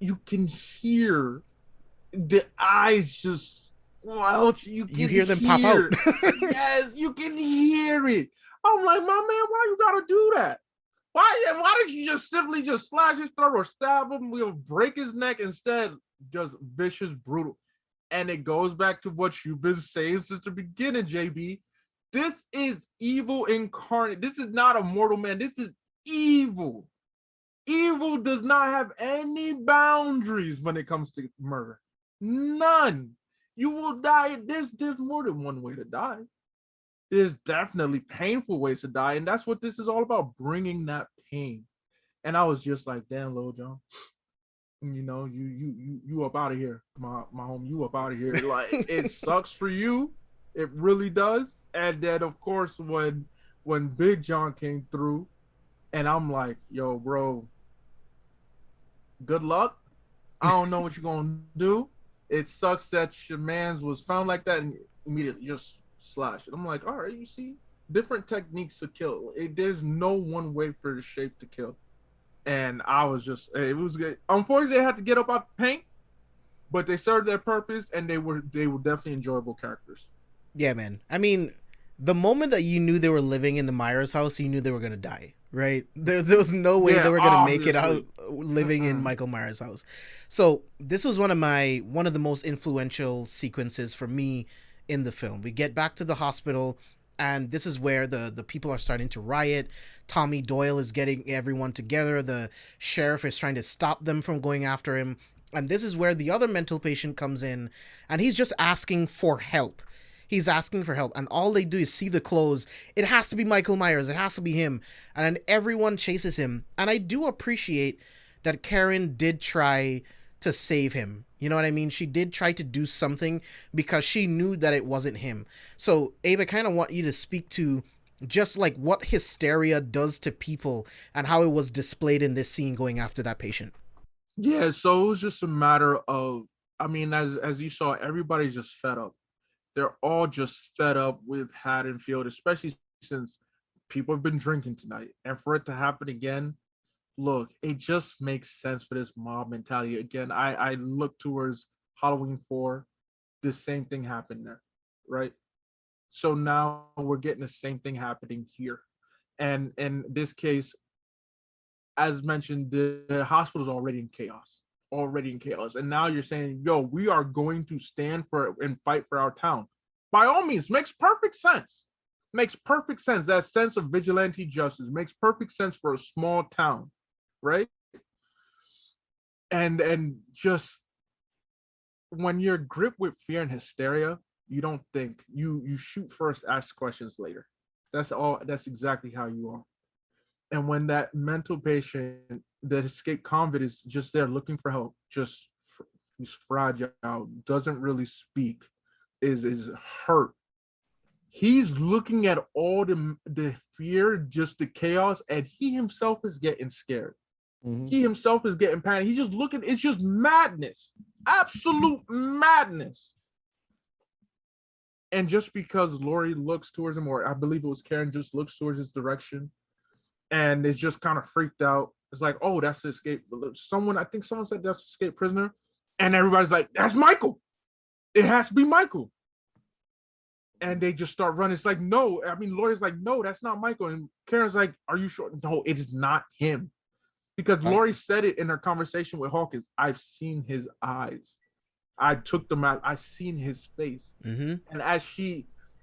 You can hear the eyes just you hear them pop out. Yes, you can hear it. I'm like, my man, why you gotta do that? Why did you just simply just slash his throat or stab him? We'll break his neck instead. Just vicious, brutal. And it goes back to what you've been saying since the beginning, JB. This is evil incarnate. This is not a mortal man. This is evil. Evil does not have any boundaries when it comes to murder. None. You will die. There's more than one way to die. There's definitely painful ways to die. And that's what this is all about, bringing that pain. And I was just like, damn, Lil John. You know, you up out of here, my home. You up out of here. Like it sucks for you, it really does. And then of course when Big John came through, and I'm like, yo, bro, good luck. I don't know what you're gonna do. It sucks that your man's was found like that and immediately just slash it. I'm like, all right, you see, different techniques to kill. There's no one way for the Shape to kill. And I was just, it was good. Unfortunately, they had to get up out the paint, but they served their purpose, and they were definitely enjoyable characters. Yeah, man. I mean, the moment that you knew they were living in the Myers house, you knew they were gonna die, right? There was no way they were gonna make it out living in Michael Myers' house. So this was one of the most influential sequences for me in the film. We get back to the hospital, and this is where the people are starting to riot. Tommy Doyle is getting everyone together. The sheriff is trying to stop them from going after him. And this is where the other mental patient comes in, and he's just asking for help. He's asking for help, and all they do is see the clothes. It has to be Michael Myers. It has to be him. And then everyone chases him. And I do appreciate that Karen did try to save him. You know what I mean? She did try to do something because she knew that it wasn't him. So, Abe, I kind of want you to speak to just like what hysteria does to people and how it was displayed in this scene going after that patient. Yeah, so it was just a matter of, I mean, as you saw, everybody's just fed up. They're all just fed up with Haddonfield, especially since people have been drinking tonight. And for it to happen again, look, it just makes sense for this mob mentality. Again, I look towards Halloween 4. The same thing happened there, right? So now we're getting the same thing happening here. And in this case, as mentioned, the hospital is already in chaos. And now you're saying, yo, we are going to stand for and fight for our town. By all means, makes perfect sense. That sense of vigilante justice makes perfect sense for a small town, right? And just when you're gripped with fear and hysteria, you don't think, you shoot first, ask questions later. That's exactly how you are. And when that mental patient, the escaped convict, is just there looking for help, he's fragile, doesn't really speak, is hurt. He's looking at all the fear, just the chaos, and he himself is getting scared. He himself is getting panicked. He's just looking, it's just madness, absolute madness. And just because Lori looks towards him, or I believe it was Karen, just looks towards his direction, and is just kind of freaked out. It's like, oh, that's the escape. I think someone said that's the escape prisoner. And everybody's like, that's Michael. It has to be Michael. And they just start running. It's like, no. I mean, Lori's like, no, that's not Michael. And Karen's like, are you sure? No, it is not him. Because Lori said it in her conversation with Hawkins. I've seen his eyes. I took them out. I seen his face. And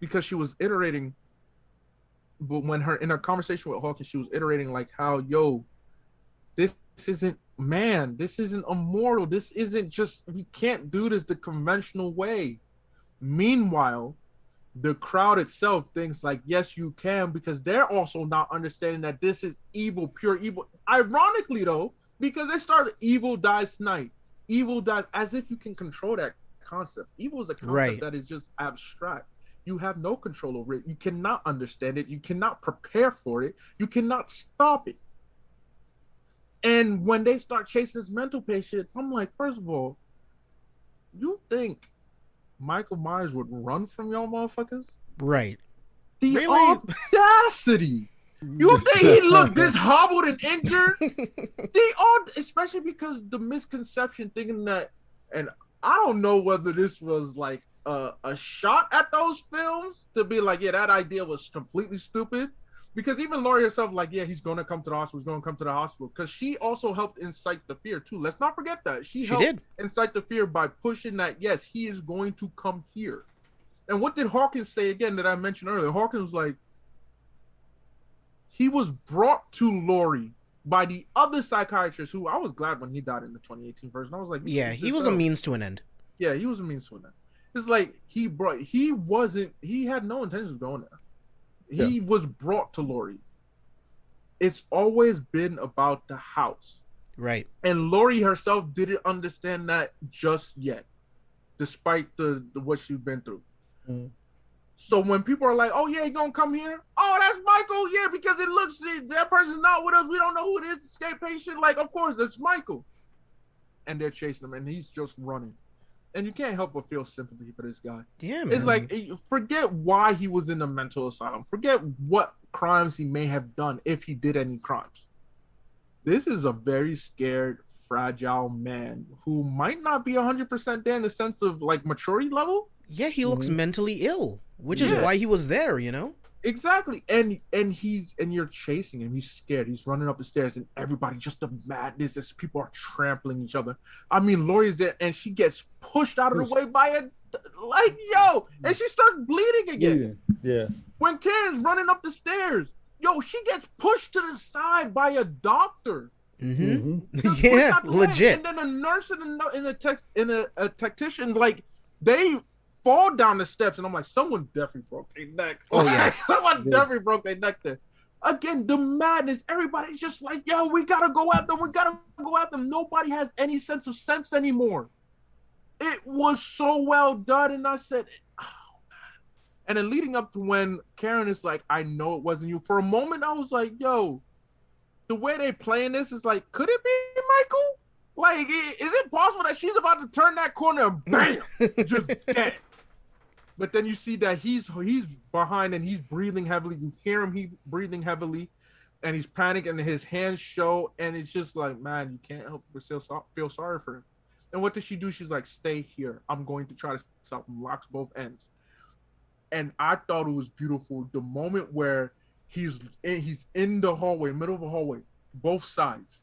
because she was iterating, but when in her conversation with Hawkins, she was iterating like how, yo, this isn't man. This isn't immortal. This isn't just, we can't do this the conventional way. Meanwhile, the crowd itself thinks like, yes, you can, because they're also not understanding that this is evil, pure evil. Ironically, though, because they started evil dies tonight. Evil dies, as if you can control that concept. Evil is a concept that is just abstract. You have no control over it. You cannot understand it. You cannot prepare for it. You cannot stop it. And when they start chasing this mental patient, I'm like, first of all, you think Michael Myers would run from y'all motherfuckers? Right. The audacity. You think he looked this hobbled and injured? Especially because the misconception thinking that, and I don't know whether this was like a shot at those films to be like, yeah, that idea was completely stupid. Because even Laurie herself, like, yeah, he's going to come to the hospital. Because she also helped incite the fear too. Let's not forget that. She helped incite the fear by pushing that, yes, he is going to come here. And what did Hawkins say again that I mentioned earlier? Hawkins was like, he was brought to Laurie by the other psychiatrist, who I was glad when he died in the 2018 version. I was like, yeah, he was a means to an end. Yeah, he was a means to an end. It's like he had no intentions of going there. He was brought to Laurie. It's always been about the house. Right. And Laurie herself didn't understand that just yet, despite the what she's been through. So when people are like, oh yeah, you gonna come here? Oh, that's Michael. Yeah, because it looks, that person's not with us. We don't know who it is. Escape patient. Like, of course, it's Michael. And they're chasing him, and he's just running. And you can't help but feel sympathy for this guy. Yeah, man. It's like, forget why he was in a mental asylum. Forget what crimes he may have done, if he did any crimes. This is a very scared, fragile man who might not be 100% there in the sense of like maturity level. Yeah, he looks mentally ill, which is why he was there, you know? Exactly. And you're chasing him. He's scared. He's running up the stairs, and everybody, just the madness as people are trampling each other. I mean, Laurie's there, and she gets pushed out of the way by and she starts bleeding again. Yeah. When Karen's running up the stairs, she gets pushed to the side by a doctor. Yeah, legit. And then a nurse and a tactician, like, they fall down the steps, and I'm like, someone definitely broke their neck. Oh yeah, someone definitely broke their neck there. Again, the madness. Everybody's just like, yo, we gotta go at them. Nobody has any sense of sense anymore. It was so well done, and I said, oh man. And then leading up to when Karen is like, I know it wasn't you. For a moment, I was like, yo, the way they playing this is like, could it be Michael? Like, is it possible that she's about to turn that corner and bam, just dead? But then you see that he's behind and he's breathing heavily. You hear him breathing heavily, and he's panicking, and his hands show. And it's just like, man, you can't help but feel sorry for him. And what does she do? She's like, stay here. I'm going to try to stop him. Locks both ends. And I thought it was beautiful. The moment where he's in the hallway, middle of the hallway, both sides,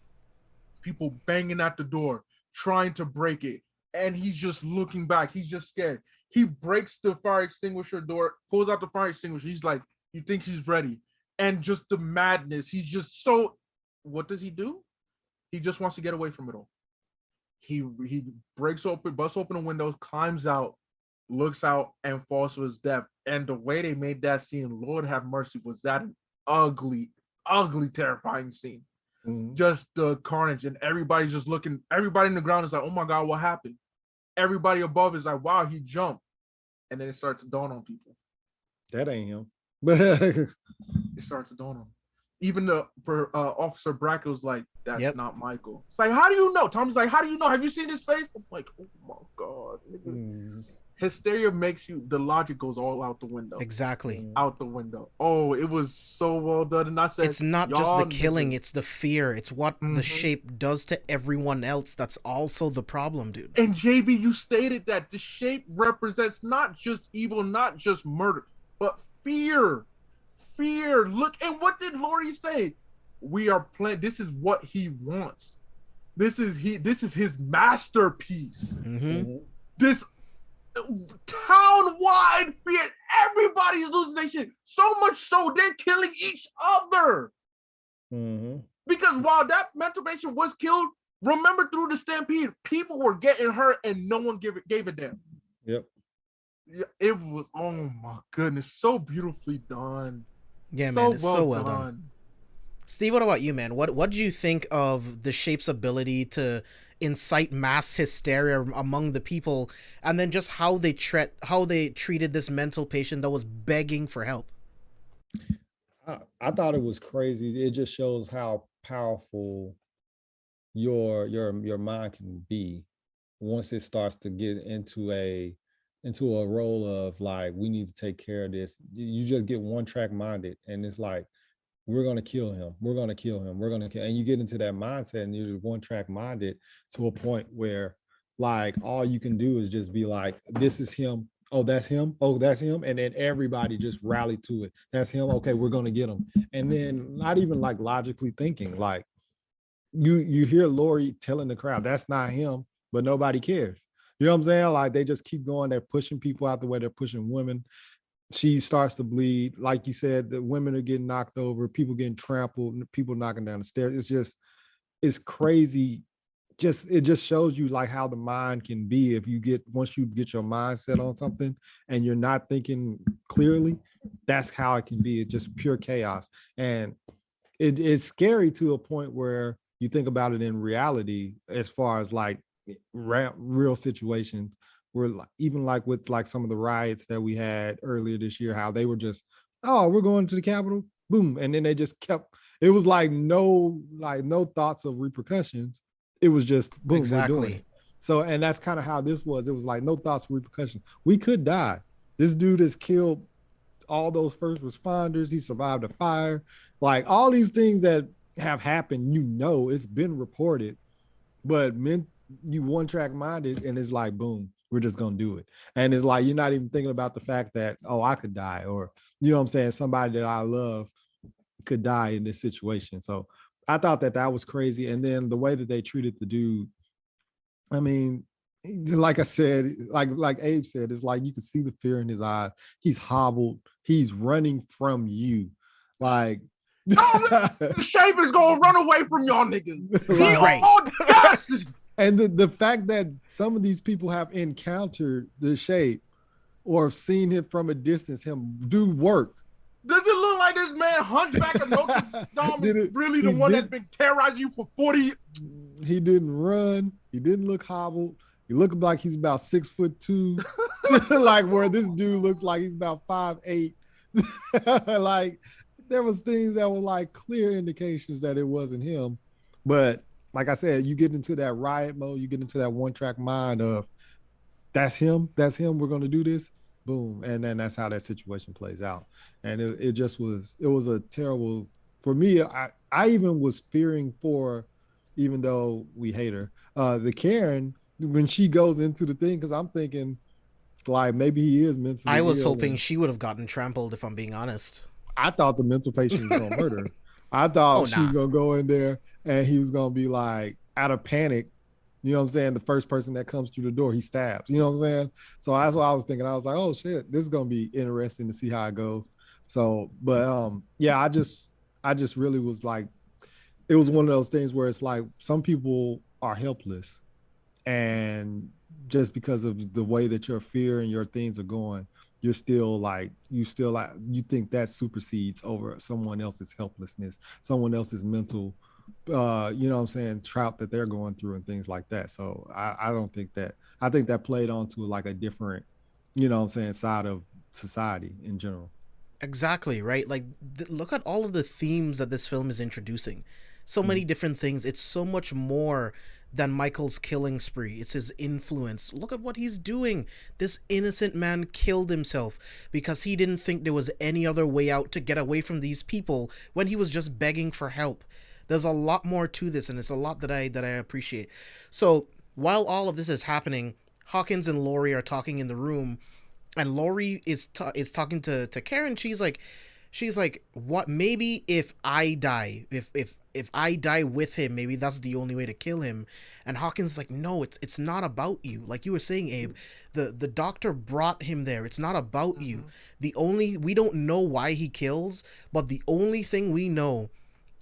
people banging at the door, trying to break it. And he's just looking back. He's just scared. He breaks the fire extinguisher door, pulls out the fire extinguisher. He's like, you think he's ready. And just the madness. He's just so, what does he do? He just wants to get away from it all. He busts open the windows, climbs out, looks out, and falls to his death. And the way they made that scene, Lord have mercy, was that an ugly, ugly, terrifying scene. Mm-hmm. Just the carnage, and everybody's just looking. Everybody in the ground is like, oh my God, what happened? Everybody above is like, wow, he jumped. And then it starts to dawn on people. That ain't him. It starts to dawn on him. Even the Officer Brackett was like, that's not Michael. It's like, how do you know? Tommy's like, how do you know? Have you seen his face? I'm like, oh my God. Hysteria makes you, the logic goes all out the window. Exactly. Out the window. Oh, it was so well done. And I said, it's not just the killing, it's the fear. It's what the shape does to everyone else. That's also the problem, dude. And JB, you stated that the shape represents not just evil, not just murder, but fear. Fear. Look, and what did Laurie say? We are playing. This is what he wants. This is his masterpiece. Mm-hmm. This town-wide fear. Everybody's losing their shit. So much so they're killing each other. Mm-hmm. Because while that mental patient was killed, remember through the stampede, people were getting hurt and no one gave a damn. Yep. It was, oh my goodness, so beautifully done. Yeah, man, it's so well done. Steve, what about you, man? What did you think of the shape's ability to incite mass hysteria among the people, and then just how they treated this mental patient that was begging for help? I thought it was crazy. It just shows how powerful your mind can be once it starts to get into a role of like, we need to take care of this. You just get one track minded, and it's like, we're going to kill him. We're going to kill him. We're going to kill. And you get into that mindset and you're one track minded to a point where like all you can do is just be like, this is him. Oh, that's him. Oh, that's him. And then everybody just rally to it. That's him. Okay, we're going to get him. And then not even like logically thinking, like you hear Laurie telling the crowd, that's not him, but nobody cares. You know what I'm saying? Like they just keep going. They're pushing people out the way. They're pushing women. She starts to bleed. Like you said, the women are getting knocked over, people getting trampled, people knocking down the stairs. It's crazy. It just shows you like how the mind can be once you get your mind set on something and you're not thinking clearly, that's how it can be. It's just pure chaos. And it's scary to a point where you think about it in reality, as far as like real situations. Where even like with like some of the riots that we had earlier this year, how they were just, oh, we're going to the Capitol, boom. And then they just kept, it was like no thoughts of repercussions. It was just boom, exactly. We're doing it. So, and that's kind of how this was. It was like no thoughts of repercussions. We could die. This dude has killed all those first responders. He survived a fire. Like all these things that have happened, it's been reported, but you one track minded and it's like, boom, we're just going to do it. And it's like, you're not even thinking about the fact that, oh, I could die, or, you know what I'm saying? Somebody that I love could die in this situation. So I thought that was crazy. And then the way that they treated the dude, I mean, like I said, like Abe said, it's like, you can see the fear in his eyes. He's hobbled. He's running from you. Like, the shape is going to run away from y'all niggas. Right. And the fact that some of these people have encountered the shape or seen him from a distance, him do work. Does it look like this man Hunchback of Notre Dame is really the one that's been terrorizing you for 40 years? He didn't run. He didn't look hobbled. He looked like he's about 6'2", like where this dude looks like he's about 5'8". Like there was things that were like clear indications that it wasn't him, but like I said, you get into that riot mode, you get into that one track mind of that's him, we're going to do this, boom. And then that's how that situation plays out. And it was a terrible, for me, I even was fearing for, even though we hate her, the Karen, when she goes into the thing, because I'm thinking, Like maybe he is mentally. I was ill hoping and she would have gotten trampled, if I'm being honest. I thought the mental patient was gonna murder her. I thought Oh, she was nah. gonna go in there and he was gonna be like out of panic. You know what I'm saying? The first person that comes through the door, he stabs. You know what I'm saying? So that's what I was thinking. I was like, oh shit, this is gonna be interesting to see how it goes. So, but yeah, I just really was like, it was one of those things where it's like some people are helpless, and just because of the way that your fear and your things are going, you're still like you think that supersedes over someone else's helplessness, someone else's mental you know what I'm saying, trout that they're going through and things like that. So I don't think that, I think that played onto like a different, you know what I'm saying, side of society in general. Exactly, right? Like, look at all of the themes that this film is introducing. So many different things. It's so much more than Michael's killing spree. It's his influence. Look at what he's doing. This innocent man killed himself because he didn't think there was any other way out to get away from these people when he was just begging for help. There's a lot more to this, and it's a lot that I appreciate. So while all of this is happening, Hawkins and Laurie are talking in the room, and Laurie is talking to Karen. She's like, what? Maybe if I die, if I die with him, maybe that's the only way to kill him. And Hawkins is like, no, it's not about you. Like you were saying, Abe, the doctor brought him there. It's not about you. We don't know why he kills, but the only thing we know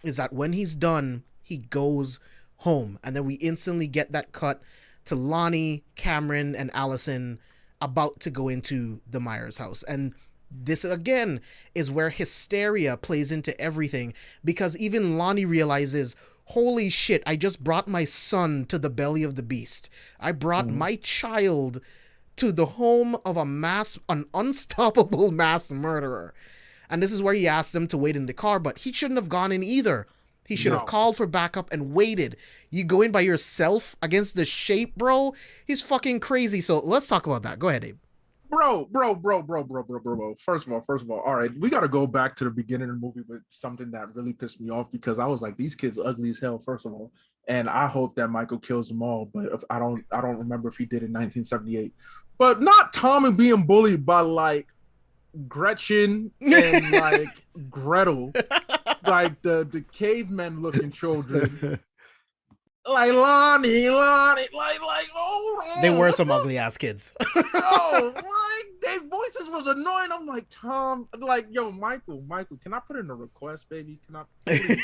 is that when he's done, he goes home. And then we instantly get that cut to Lonnie, Cameron, and Allison about to go into the Myers house. And this, again, is where hysteria plays into everything, because even Lonnie realizes, holy shit, I just brought my son to the belly of the beast. I brought my child to the home of an unstoppable mass murderer. And this is where he asked them to wait in the car, but he shouldn't have gone in either. He should have called for backup and waited. You go in by yourself against the shape, bro? He's fucking crazy. So let's talk about that. Go ahead, Abe. Bro. First of all, all right, we got to go back to the beginning of the movie with something that really pissed me off, because I was like, these kids are ugly as hell, first of all. And I hope that Michael kills them all, but I don't remember if he did in 1978. But not Tommy being bullied by like Gretchen and like Gretel, like the cavemen looking children. Like Lonnie, like, oh, they were some ugly ass kids. Oh, like their voices was annoying. I'm like, Tom, like, yo, Michael, can I put in a request, baby? Can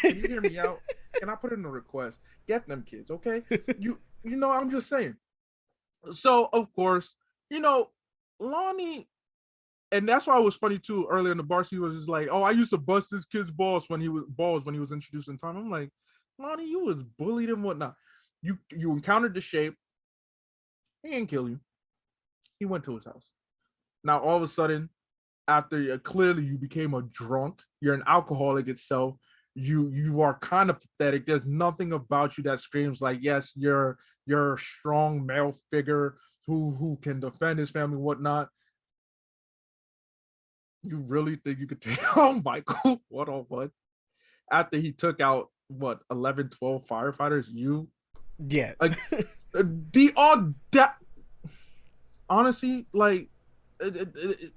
you hear me out? Can I put in a request? Get them kids, okay? You know, I'm just saying. So of course, you know, Lonnie, and that's why it was funny too. Earlier in the bar, he was just like, "Oh, I used to bust this kid's balls when he was introducing Tom." I'm like, Lonnie, you was bullied and whatnot. You encountered the shape. He didn't kill you. He went to his house. Now all of a sudden, after clearly you became a drunk, you're an alcoholic itself. You are kind of pathetic. There's nothing about you that screams like, yes, you're a strong male figure who can defend his family, whatnot. You really think you could take on Michael one-on-one after he took out what 11, 12 firefighters? Yeah. Honestly, like it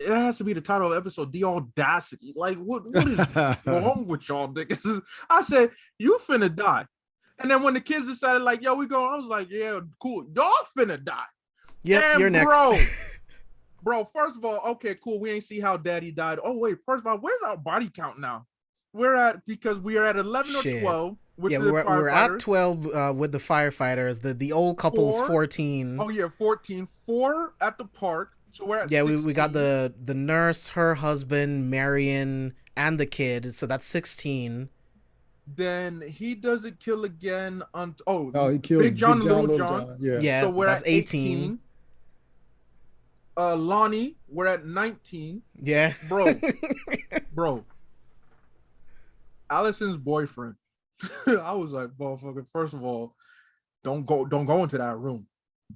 has to be the title of the episode, the audacity. Like what is wrong with y'all niggas? I said, you finna die. And then when the kids decided like, yo, we going, I was like, yeah, cool. Y'all finna die. Yep, you're next. Bro, first of all, okay, cool. We ain't see how daddy died. Oh, wait, first of all, where's our body count now? Because we are at 11 or 12 with the firefighters. We're at 12 with the firefighters. The old couple's 14. Oh, yeah, 14. 4 at the park. So we're at 16. we got the nurse, her husband, Marion, and the kid. So that's 16. Then he doesn't kill again. He killed Big John and Little John. Yeah, so we're that's at 18. Lonnie, we're at 19. Yeah. Bro. Allison's boyfriend. I was like, motherfucker, first of all, don't go into that room.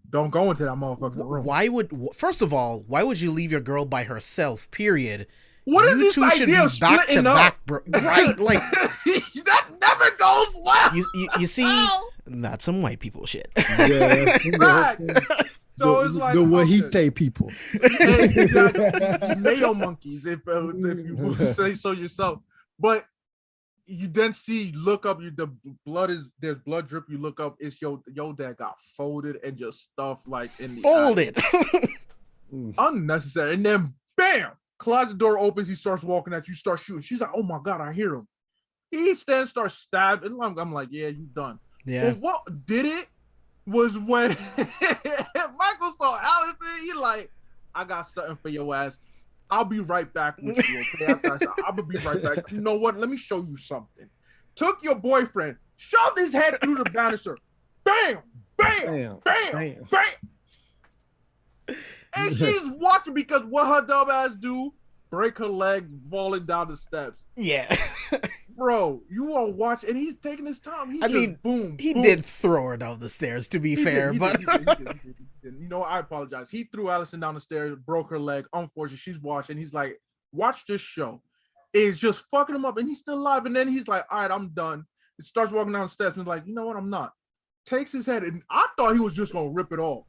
Don't go into that motherfucking room. First of all, why would you leave your girl by herself, period? What is this idea of splitting up? Bro. Right, like that never goes well. You see, not some white people shit. Yeah, So it's like the okay. Wahite people. Exactly. Mayo monkeys, if you say so yourself. But you then look up, there's blood drip. You look up, it's your dad got folded and just stuffed like in the Folded. unnecessary. And then bam, closet door opens. He starts walking at you, start shooting. She's like, oh my god, I hear him. He starts stabbing. I'm like, yeah, you done. Yeah. But what did it was when Michael saw Allison. He like, I got something for your ass. I'll be right back with you. Okay, I'm gonna be right back. You know what? Let me show you something. Took your boyfriend, shoved his head through the banister. Bam, bam, bam, bam. And she's watching because what her dumb ass do? Break her leg falling down the steps. Yeah. Bro, you are watching, and he's taking his time. Boom. He boom. did throw her down the stairs, to be fair, but He did. You know, I apologize. He threw Allison down the stairs, broke her leg. Unfortunately, she's watching. He's like, watch this show. It's just fucking him up, and he's still alive. And then he's like, all right, I'm done. He starts walking down the steps and like, you know what? I'm not. Takes his head, and I thought he was just gonna rip it off.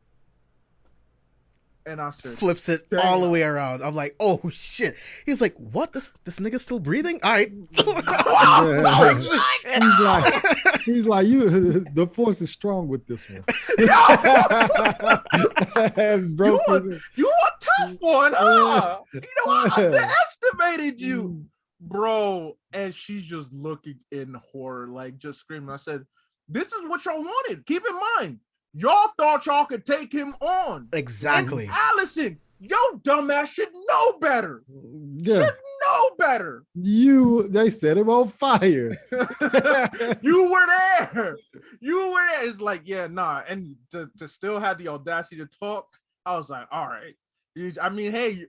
And I said, flips it all the way around. I'm like, oh shit. He's like, what? This nigga still breathing? All right. He's like, you. The force is strong with this one. You a tough one, huh? You know what? I underestimated you, bro. And she's just looking in horror, like just screaming. I said, this is what y'all wanted. Keep in mind. Y'all thought y'all could take him on. Exactly. And Allison, your dumbass should know better. Yeah. Should know better. They set him on fire. You were there. It's like, yeah, nah. And to still have the audacity to talk, I was like, all right. I mean, hey,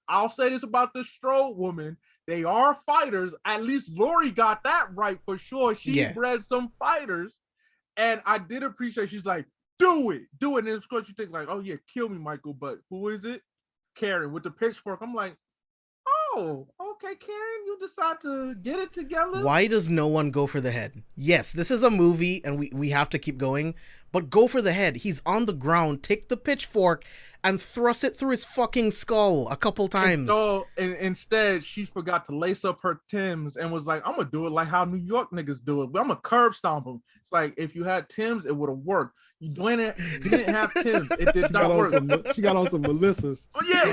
I'll say this about the Strode woman. They are fighters. At least Lori got that right for sure. She bred some fighters. And I did appreciate, she's like, do it. And then of course you think like, oh yeah, kill me, Michael. But who is it? Karen with the pitchfork. I'm like, oh, okay, Karen, you decide to get it together. Why does no one go for the head? Yes, this is a movie and we have to keep going, but go for the head. He's on the ground. Take the pitchfork and thrust it through his fucking skull a couple times. And instead, she forgot to lace up her Timbs and was like, I'm going to do it like how New York niggas do it. But I'm going to curb stomp them. It's like, if you had Timbs, it would have worked. You didn't have Timbs. It did not work. She got on some Melissas. Oh, yeah,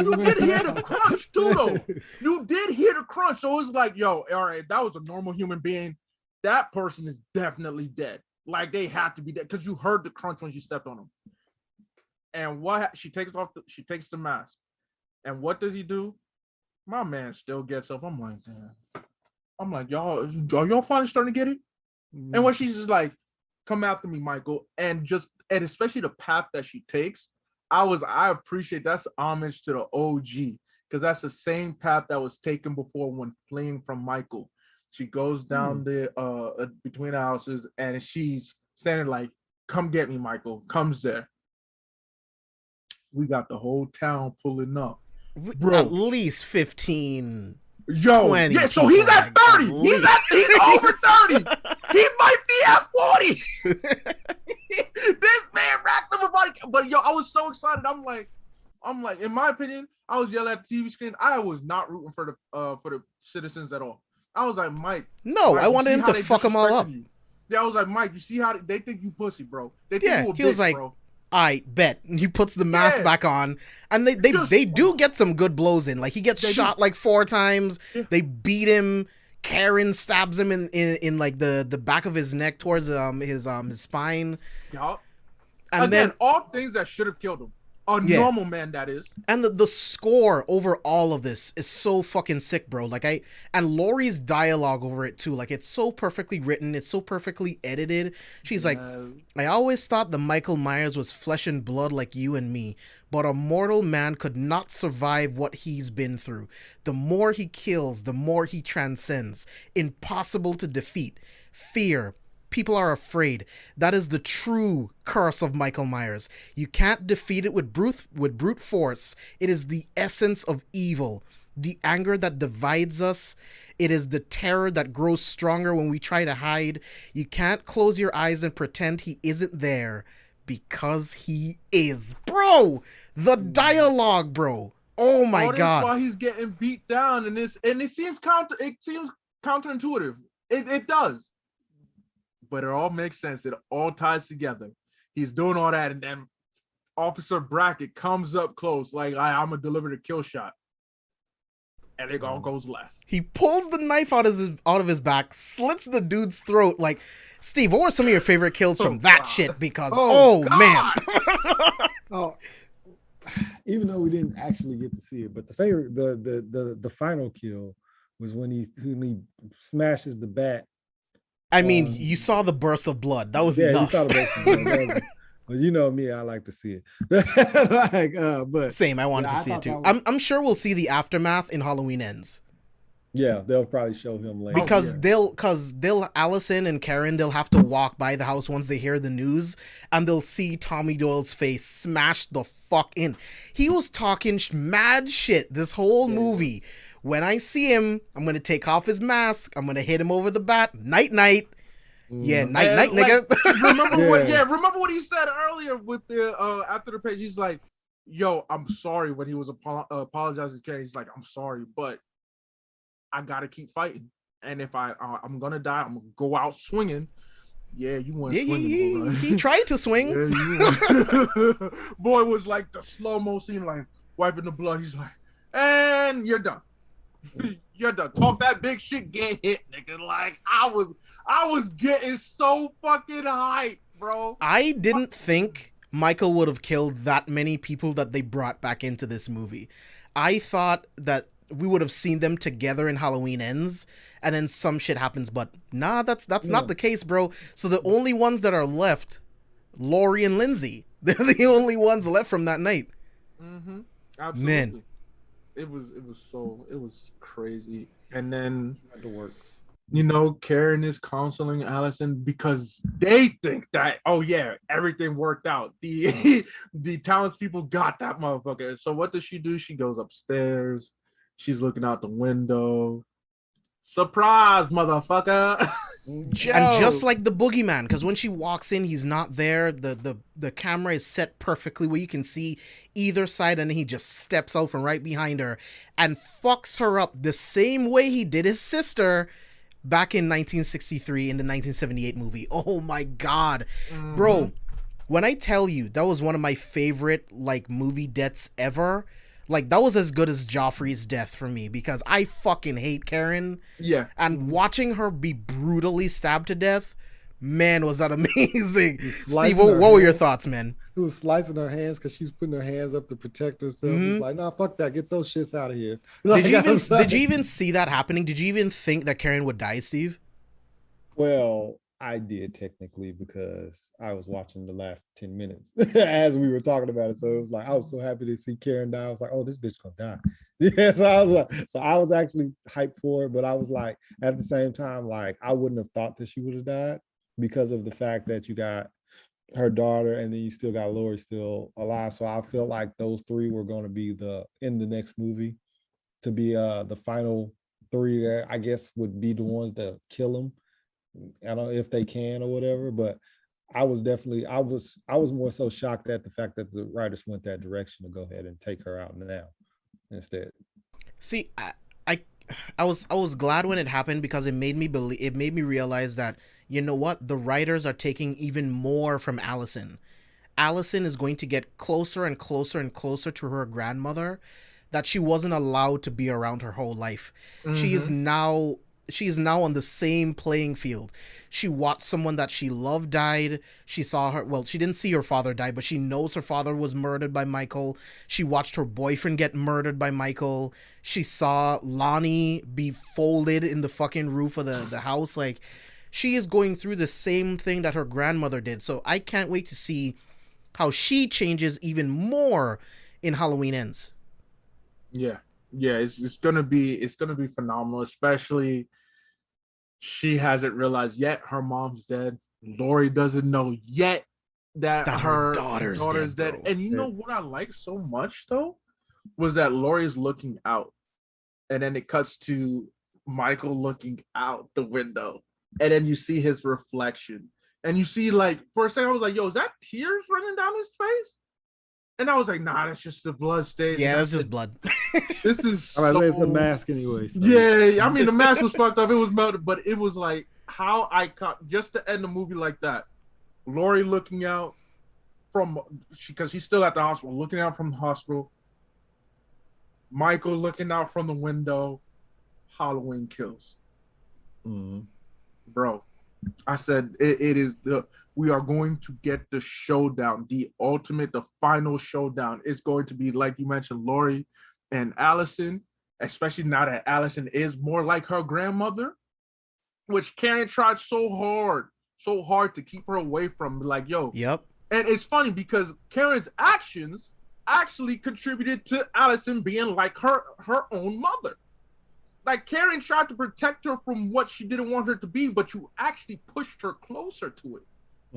you did hear the crunch, too, though. You did hear the crunch. So it was like, yo, all right, that was a normal human being. That person is definitely dead. Like, they have to be dead because you heard the crunch when she stepped on them. And she takes the mask. And what does he do? My man still gets up. I'm like, damn. I'm like, y'all, are y'all finally starting to get it? Mm-hmm. And when she's just like, come after me, Michael. And especially the path that she takes, I appreciate that's homage to the OG. Because that's the same path that was taken before when fleeing from Michael. She goes down between the houses and she's standing like, come get me, Michael. Comes there. We got the whole town pulling up. Bro. At least 15. 20 yeah, so he's at 30. He's over 30. He might be at 40. This man racked up a body. But yo, I was so excited. I'm like, in my opinion, I was yelling at the TV screen. I was not rooting for the citizens at all. I was like, Mike. No, I wanted him to fuck them all up. You. Yeah, I was like, Mike, you see how they think you pussy, bro. They think you a he was bitch, like, bro. I bet. And he puts the mask back on, and they do get some good blows in. Like he gets shot like 4 times. Yeah. They beat him. Karen stabs him in like the back of his neck towards his spine. Yeah. And again, then all things that should have killed him. A normal man, that is. And the score over all of this is so fucking sick, bro. Like and Laurie's dialogue over it too. Like it's so perfectly written. It's so perfectly edited. She's like, I always thought the Michael Myers was flesh and blood like you and me, but a mortal man could not survive what he's been through. The more he kills, the more he transcends. Impossible to defeat. Fear. People are afraid. That is the true curse of Michael Myers. You can't defeat it with brute force. It is the essence of evil. The anger that divides us. It is the terror that grows stronger when we try to hide. You can't close your eyes and pretend he isn't there. because he is, bro. The dialogue, bro. Oh my god! While he's getting beat down, and it seems counterintuitive. It does, but it all makes sense. It all ties together. He's doing all that, and then Officer Brackett comes up close, like I'm gonna deliver the kill shot, and it all goes left. He pulls the knife out of his back, slits the dude's throat. Like, Steve, what were some of your favorite kills from that shit? Because man, oh. Even though we didn't actually get to see it, but the final kill was when he smashes the bat. I mean, you saw the burst of blood. That was enough. You saw the burst of blood. But you know me, I like to see it. But same, I wanted to see it too. I'm sure we'll see the aftermath in Halloween Ends. Yeah, they'll probably show him later. Because they'll Allison and Karen, they'll have to walk by the house once they hear the news, and they'll see Tommy Doyle's face smashed the fuck in. He was talking mad shit this whole movie. When I see him, I'm gonna take off his mask. I'm gonna hit him over the bat. Night night. Yeah, night nigga. Remember what he said earlier with the after the page. He's like, "Yo, I'm sorry." When he was apologizing to Karen, he's like, "I'm sorry, but I gotta keep fighting, and if I'm gonna die, I'm gonna go out swinging." Yeah, you went swinging. He tried to swing. Yeah, boy was like the slow-mo scene, like wiping the blood. He's like, and you're done. You're done. Talk that big shit, get hit, nigga. Like I was getting so fucking hyped, bro. I didn't think Michael would have killed that many people that they brought back into this movie. I thought that we would have seen them together in Halloween Ends, and then some shit happens, but nah, that's not the case, bro. So the only ones that are left, Lori and Lindsay, they're the only ones left from that night. Mm-hmm. Absolutely. Man, it was crazy. And then had to work. You know, Karen is counseling Allison because they think that, oh yeah, everything worked out. The townspeople got that motherfucker. So what does she do? She goes upstairs. She's looking out the window. Surprise, motherfucker. And just like the boogeyman, because when she walks in, he's not there. The camera is set perfectly where you can see either side, and he just steps out from right behind her and fucks her up the same way he did his sister back in 1963 in the 1978 movie. Oh my god. Mm-hmm. Bro, when I tell you that was one of my favorite like movie deaths ever, like that was as good as Joffrey's death for me, because I fucking hate Karen. Yeah. And watching her be brutally stabbed to death, man, was that amazing. Steve, what were your thoughts, man? He was slicing her hands because she was putting her hands up to protect herself. He's like, nah, fuck that. Get those shits out of here. Like, did you even see that happening? Did you even think that Karen would die, Steve? Well, I did technically, because I was watching the last 10 minutes as we were talking about it. So it was like, I was so happy to see Karen die. I was like, oh, this bitch gonna die. Yeah, so I was actually hyped for it, but I was like, at the same time, like I wouldn't have thought that she would have died because of the fact that you got her daughter and then you still got Lori still alive. So I felt like those three were going to be in the next movie to be the final three that I guess would be the ones that kill him. I don't know if they can or whatever, but I was more so shocked at the fact that the writers went that direction to go ahead and take her out now instead. See, I was glad when it happened, because it made me realize that, you know what, the writers are taking even more from Allison. Allison is going to get closer and closer and closer to her grandmother that she wasn't allowed to be around her whole life. Mm-hmm. She is now on the same playing field. She watched someone that she loved died. She didn't see her father die, but she knows her father was murdered by Michael. She watched her boyfriend get murdered by Michael. She saw Lonnie be folded in the fucking roof of the house. Like, she is going through the same thing that her grandmother did. So I can't wait to see how she changes even more in Halloween Ends. Yeah. Yeah, it's gonna be phenomenal, especially she hasn't realized yet her mom's dead. Lori doesn't know yet that her daughter's dead. And you know what I like so much though was that Lori's looking out, and then it cuts to Michael looking out the window, and then you see his reflection. and you see like for a second, I was like, "Yo, is that tears running down his face?" And I was like, "Nah, that's just the blood stain." Yeah, that's just blood. This is I was it's a mask anyway. So. Yeah, I mean the mask was fucked up. It was melted, but it was like how I caught just to end the movie like that. Lori looking out because she's still at the hospital, looking out from the hospital. Michael looking out from the window. Halloween kills. Mm-hmm. Bro, I said we are going to get the showdown, the final showdown. It's going to be like you mentioned, Lori and Allison, especially now that Allison is more like her grandmother, which Karen tried so hard to keep her away from. Like, yo. Yep. And it's funny because Karen's actions actually contributed to Allison being like her own mother. Like Karen tried to protect her from what she didn't want her to be, but you actually pushed her closer to it.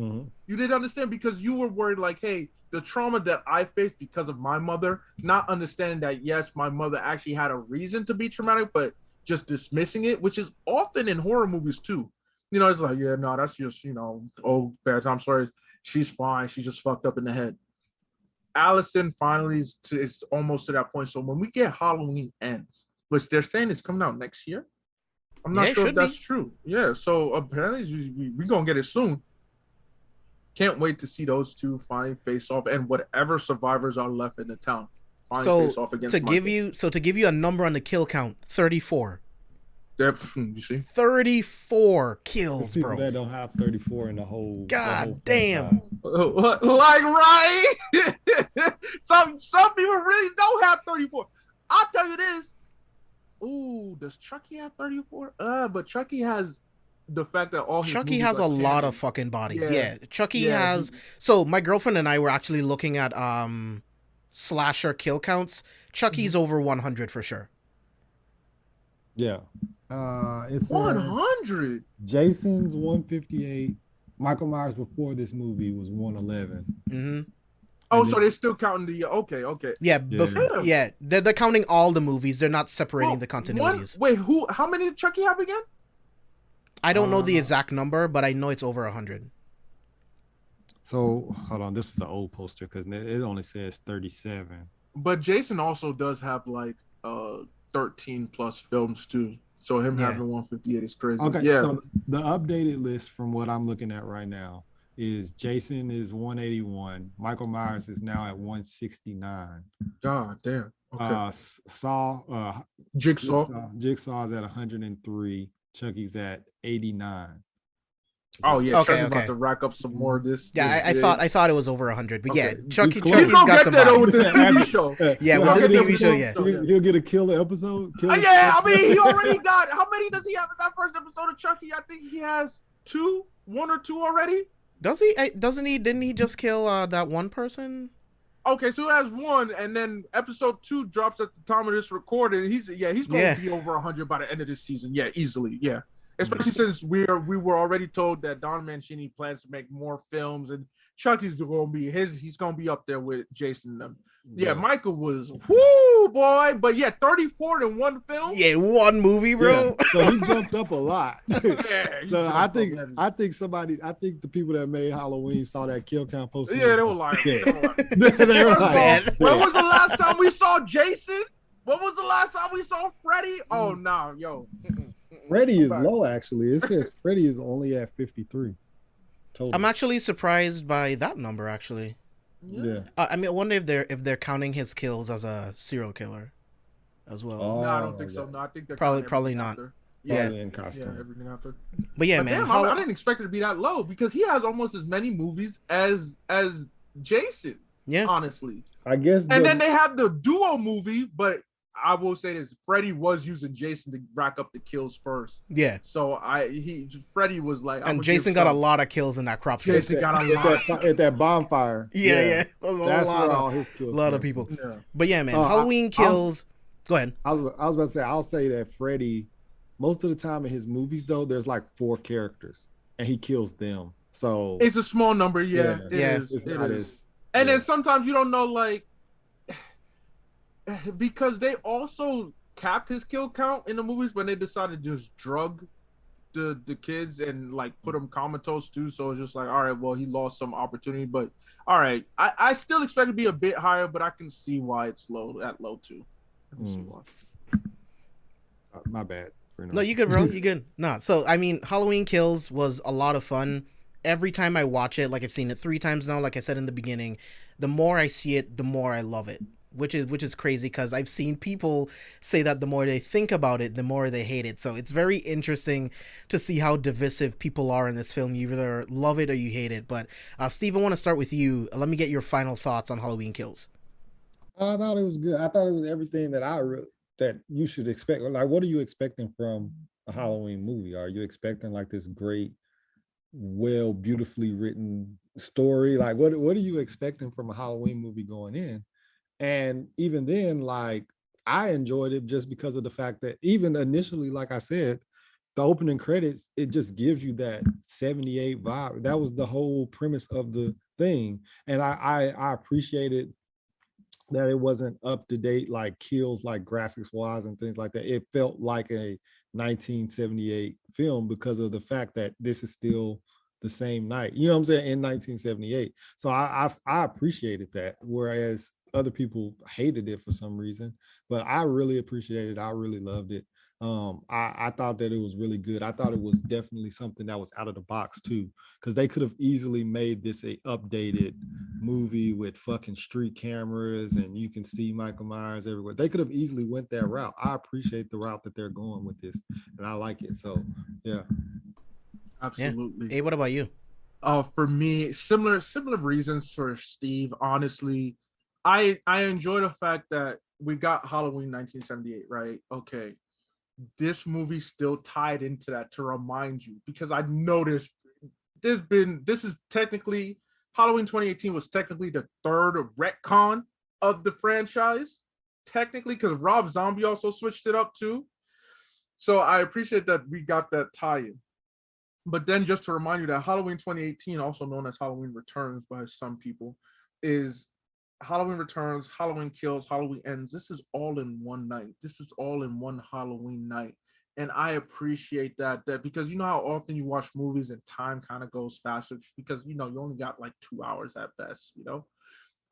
Mm-hmm. You didn't understand because you were worried like, hey, the trauma that I faced because of my mother, not understanding that, yes, my mother actually had a reason to be traumatic, but just dismissing it, which is often in horror movies too. You know, it's like, yeah, no, that's just, oh, bad. I'm sorry. She's fine. She just fucked up in the head. Allison finally is almost to that point. So when we get Halloween Ends, which they're saying is coming out next year, I'm not sure if that's true. Yeah, so apparently we're going to get it soon. Can't wait to see those two finally face off and whatever survivors are left in the town face off against Michael. To give you a number on the kill count, 34. You see? 34 kills, people bro. that don't have 34 in the whole. God damn. Like, right? some people really don't have 34. I'll tell you this. Ooh, does Chucky have 34? But Chucky has the fact that all his Chucky has a lot of fucking bodies. Yeah. Chucky has. So my girlfriend and I were actually looking at slasher kill counts. Chucky's over 100 for sure. Yeah. It's 100. Jason's 158. Michael Myers before this movie was 111. Mm-hmm. Oh, so they're still counting the okay. Yeah, they're counting all the movies. They're not separating the continuities. How many did Chucky have again? I don't know the exact number, but I know it's over 100. So hold on, this is the old poster because it only says 37. But Jason also does have like 13 plus films too. So him having 158 is crazy. Okay, yeah. So the updated list from what I'm looking at right now is Jason is 181. Michael Myers is now at 169. God damn. Okay. Jigsaw's at 103. Chucky's at 89. Oh yeah, Chucky's about to rack up some more of this. Yeah, I thought it was over 100, but yeah, Chucky's got some bodies. With this TV show. Yeah, with this TV show, yeah. He'll get a killer episode. I mean, he already got. How many does he have in that first episode of Chucky? I think he has one or two already. Does he? Doesn't he? Didn't he just kill that one person? Okay, so he has one, and then episode 2 drops at the time of this recording. He's going to be over 100 by the end of this season. Yeah, easily. Yeah. Especially since we were already told that Don Mancini plans to make more films, and Chucky's gonna be he's gonna be up there with Jason and them. Yeah, Michael was boy, but yeah, 34 in one film. Yeah, one movie, bro. Yeah. So he jumped up a lot. So I think the people that made Halloween saw that kill count post. Yeah, they were lying. Yeah. They were lying. When was the last time we saw Jason? When was the last time we saw Freddy? Oh no, yo. Freddy is low, actually. It says Freddy is only at 53. Total. I'm actually surprised by that number, actually. Yeah. I mean, I wonder if they're counting his kills as a serial killer as well. No, I don't think so. No, I think they're probably not. After. Yeah, in costume. Yeah, everything after. But yeah, man, damn, I didn't expect it to be that low because he has almost as many movies as Jason. Yeah, honestly. I guess. And then they have the duo movie, but I will say this: Freddy was using Jason to rack up the kills first. Yeah. So Freddy was like, and Jason got a lot of kills in that crop shot. Jason got a lot at that bonfire. Yeah. That's where all his kills. A lot of people. Yeah. But yeah, man, Halloween kills. Go ahead. I was about to say, I'll say that Freddy, most of the time in his movies though, there's like 4 characters, and he kills them. So it's a small number. Yeah. It is. And then sometimes you don't know, like. Because they also capped his kill count in the movies when they decided to just drug the kids and like put them comatose too. So it's just like, all right, well, he lost some opportunity, but all right, I still expect it to be a bit higher, but I can see why it's low too. I can see why. My bad. No, you good, bro. You good. No, so I mean, Halloween Kills was a lot of fun. Every time I watch it, like I've seen it 3 times now, like I said in the beginning, the more I see it, the more I love it. Which is crazy because I've seen people say that the more they think about it, the more they hate it. So it's very interesting to see how divisive people are in this film. You either love it or you hate it. But Steve, I want to start with you. Let me get your final thoughts on Halloween Kills. I thought it was good. I thought it was everything that that you should expect. Like, what are you expecting from a Halloween movie? Are you expecting like this great, well, beautifully written story? Like, what are you expecting from a Halloween movie going in? And even then, like, I enjoyed it just because of the fact that even initially, like I said, the opening credits, it just gives you that 78 vibe. That was the whole premise of the thing. And I appreciated that it wasn't up to date, like kills, like graphics wise and things like that. It felt like a 1978 film because of the fact that this is still the same night, you know what I'm saying, in 1978. So I appreciated that, whereas other people hated it for some reason, but I really appreciated it. I really loved it. I thought that it was really good. I thought it was definitely something that was out of the box too, because they could have easily made this a updated movie with fucking street cameras and you can see Michael Myers everywhere. They could have easily went that route. I appreciate the route that they're going with this, and I like it. So yeah. Absolutely. Yeah. Hey, what about you? For me, similar reasons for Steve. Honestly, I enjoy the fact that we got Halloween 1978, right? Okay. This movie still tied into that to remind you, because I noticed this is technically Halloween 2018 was technically the third retcon of the franchise, technically, because Rob Zombie also switched it up too. So I appreciate that we got that tie-in. But then just to remind you that Halloween 2018, also known as Halloween Returns by some people, is Halloween Returns, Halloween Kills, Halloween Ends. This is all in one night. This is all in one Halloween night. And I appreciate that because you know how often you watch movies and time kind of goes faster because, you know, you only got like 2 hours at best, you know?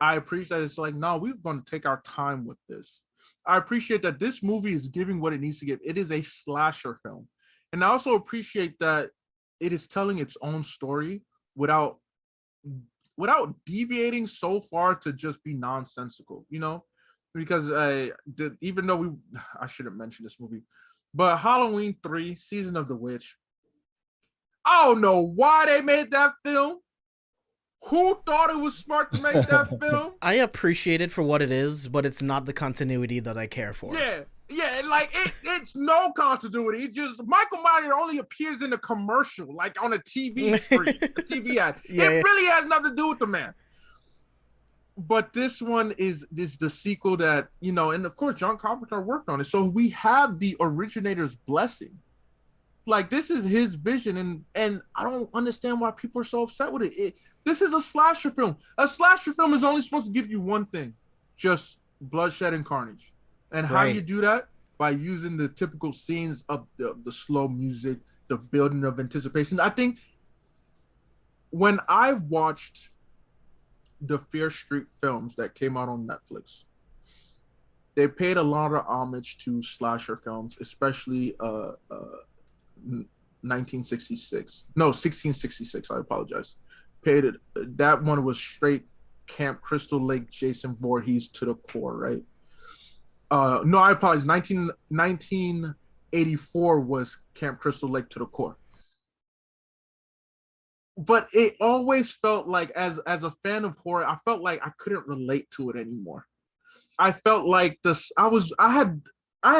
I appreciate it's like, no, we're going to take our time with this. I appreciate that this movie is giving what it needs to give. It is a slasher film. And I also appreciate that it is telling its own story without deviating so far to just be nonsensical, you know, because even though I shouldn't mention this movie, but Halloween 3 Season of the Witch, I don't know why they made that film. Who thought it was smart to make that film? I appreciate it for what it is, but it's not the continuity that I care for. Yeah, like it's no continuity. It just Michael Myers only appears in a commercial, like on a TV screen, a TV ad. Yeah, it really has nothing to do with the man. But this one is the sequel that, you know, and of course John Carpenter worked on it. So we have the originator's blessing. Like, this is his vision, and I don't understand why people are so upset with it. This is a slasher film. A slasher film is only supposed to give you one thing, just bloodshed and carnage. And how you do that? By using the typical scenes of the slow music, the building of anticipation. I think when I watched the Fear Street films that came out on Netflix, they paid a lot of homage to slasher films, especially 1666. I apologize. Paid it. That one was straight Camp Crystal Lake, Jason Voorhees to the core, right? No, I apologize. 1984 was Camp Crystal Lake to the core. But it always felt like, as a fan of horror, I felt like I couldn't relate to it anymore. I felt like this. I had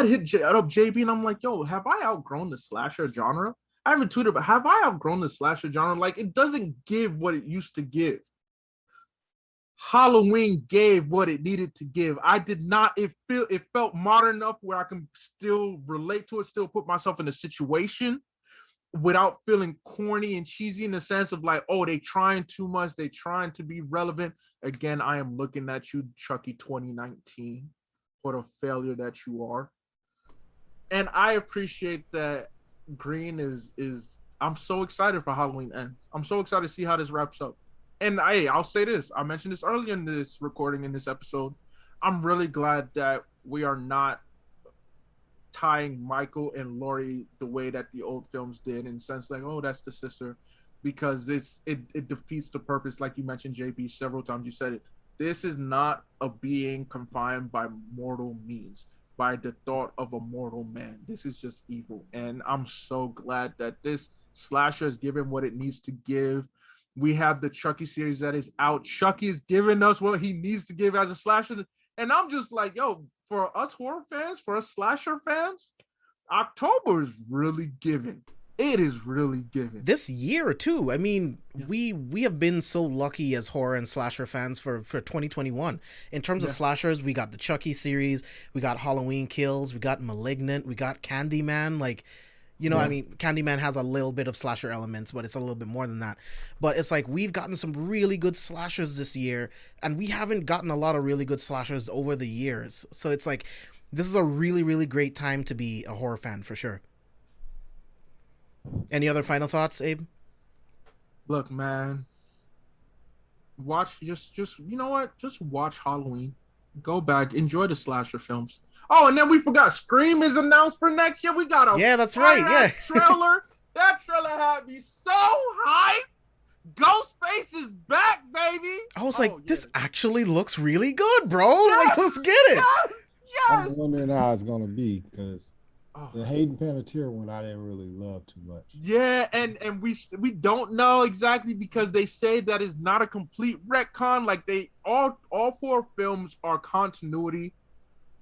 hit up JB and I'm like, yo, have I outgrown the slasher genre? I haven't tweeted, but have I outgrown the slasher genre? Like, it doesn't give what it used to give. Halloween gave what it needed to give. I did not. It felt modern enough where I can still relate to it, still put myself in a situation without feeling corny and cheesy in the sense of like, oh, they trying too much. They trying to be relevant. Again, I am looking at you, Chucky 2019, for the failure that you are. And I appreciate that Green is I'm so excited for Halloween Ends. I'm so excited to see how this wraps up. And I'll say this. I mentioned this earlier in this recording in this episode. I'm really glad that we are not tying Michael and Laurie the way that the old films did, in the sense like, oh, that's the sister, because it defeats the purpose. Like you mentioned, JB, several times you said it. This is not a being confined by mortal means, by the thought of a mortal man. This is just evil. And I'm so glad that this slasher is given what it needs to give. We have the Chucky series that is out. Chucky is giving us what he needs to give as a slasher. And I'm just like, yo, for us horror fans, for us slasher fans, October is really giving. It is really giving. This year too. I mean, we have been so lucky as horror and slasher fans for 2021. In terms of slashers, we got the Chucky series, we got Halloween Kills, we got Malignant, we got Candyman. Like, you know, I mean, Candyman has a little bit of slasher elements, but it's a little bit more than that. But it's like we've gotten some really good slashers this year, and we haven't gotten a lot of really good slashers over the years. So it's like, this is a really, really great time to be a horror fan for sure. Any other final thoughts, Abe? Look, man, watch just you know what? Just watch Halloween. Go back, enjoy the slasher films. Oh, and then we forgot Scream is announced for next year. We got a that's right. Yeah, trailer. That trailer had me so hyped. Ghostface is back, baby. I was like, this actually looks really good, bro. Yes, like, let's get it. Yes. I'm wondering how it's gonna be, because the Hayden Panettiere one I didn't really love too much. Yeah, and we don't know exactly, because they say that it's not a complete retcon. Like, they all 4 films are continuity,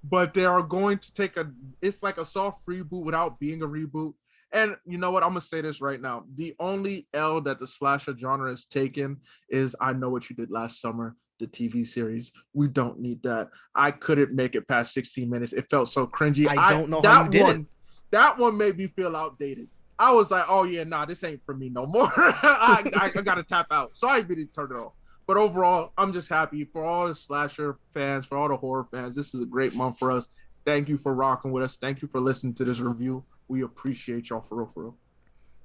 but they are going to take it's like a soft reboot without being a reboot. And you know what? I'm gonna say this right now. The only L that the slasher genre has taken is I Know What You Did Last Summer, the TV series. We don't need that. I couldn't make it past 16 minutes. It felt so cringy. I don't know how you did it. That one made me feel outdated. I was like, oh yeah, nah, this ain't for me no more. I gotta tap out. So I immediately turned it off. But overall, I'm just happy for all the slasher fans, for all the horror fans. This is a great month for us. Thank you for rocking with us. Thank you for listening to this review. We appreciate y'all for real.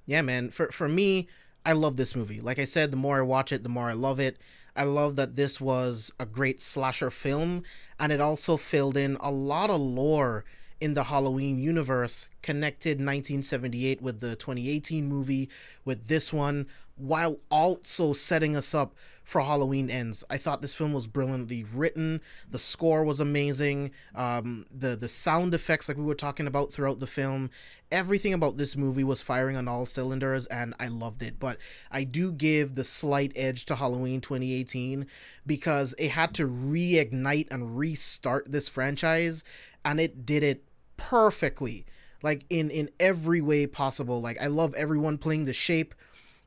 Yeah, man. For me, I love this movie. Like I said, the more I watch it, the more I love it. I love that this was a great slasher film, and it also filled in a lot of lore in the Halloween universe, connected 1978 with the 2018 movie, with this one, while also setting us up for Halloween Ends. I thought this film was brilliantly written. The score was amazing. The sound effects, like we were talking about throughout the film, everything about this movie was firing on all cylinders, and I loved it. But I do give the slight edge to Halloween 2018 because it had to reignite and restart this franchise, and it did it perfectly, like in every way possible. Like, I love everyone playing the Shape.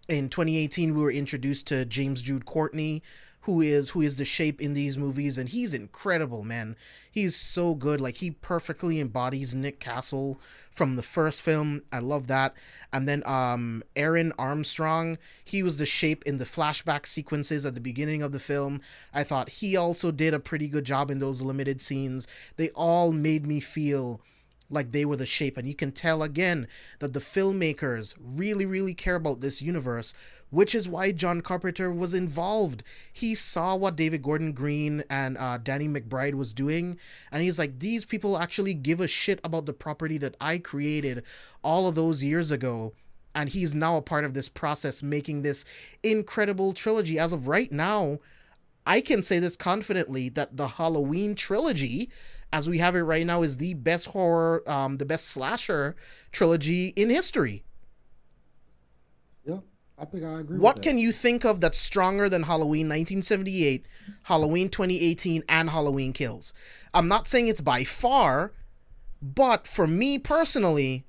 In 2018, we were introduced to James Jude Courtney, who is the Shape in these movies, and he's incredible, man. He's so good. Like, he perfectly embodies Nick Castle from the first film. I love that. And then Aaron Armstrong, he was the Shape in the flashback sequences at the beginning of the film. I thought he also did a pretty good job in those limited scenes. They all made me feel like they were the Shape, and you can tell again that the filmmakers really, really care about this universe, which is why John Carpenter was involved. He saw what David Gordon Green and Danny McBride was doing, and he's like, these people actually give a shit about the property that I created all of those years ago, and he's now a part of this process, making this incredible trilogy. As of right now, I can say this confidently, that the Halloween trilogy, as we have it right now, is the best horror, the best slasher trilogy in history. Yeah, I think I agree What with that. can you think of that's stronger than Halloween 1978, Halloween 2018, and Halloween Kills? I'm not saying it's by far, but for me personally,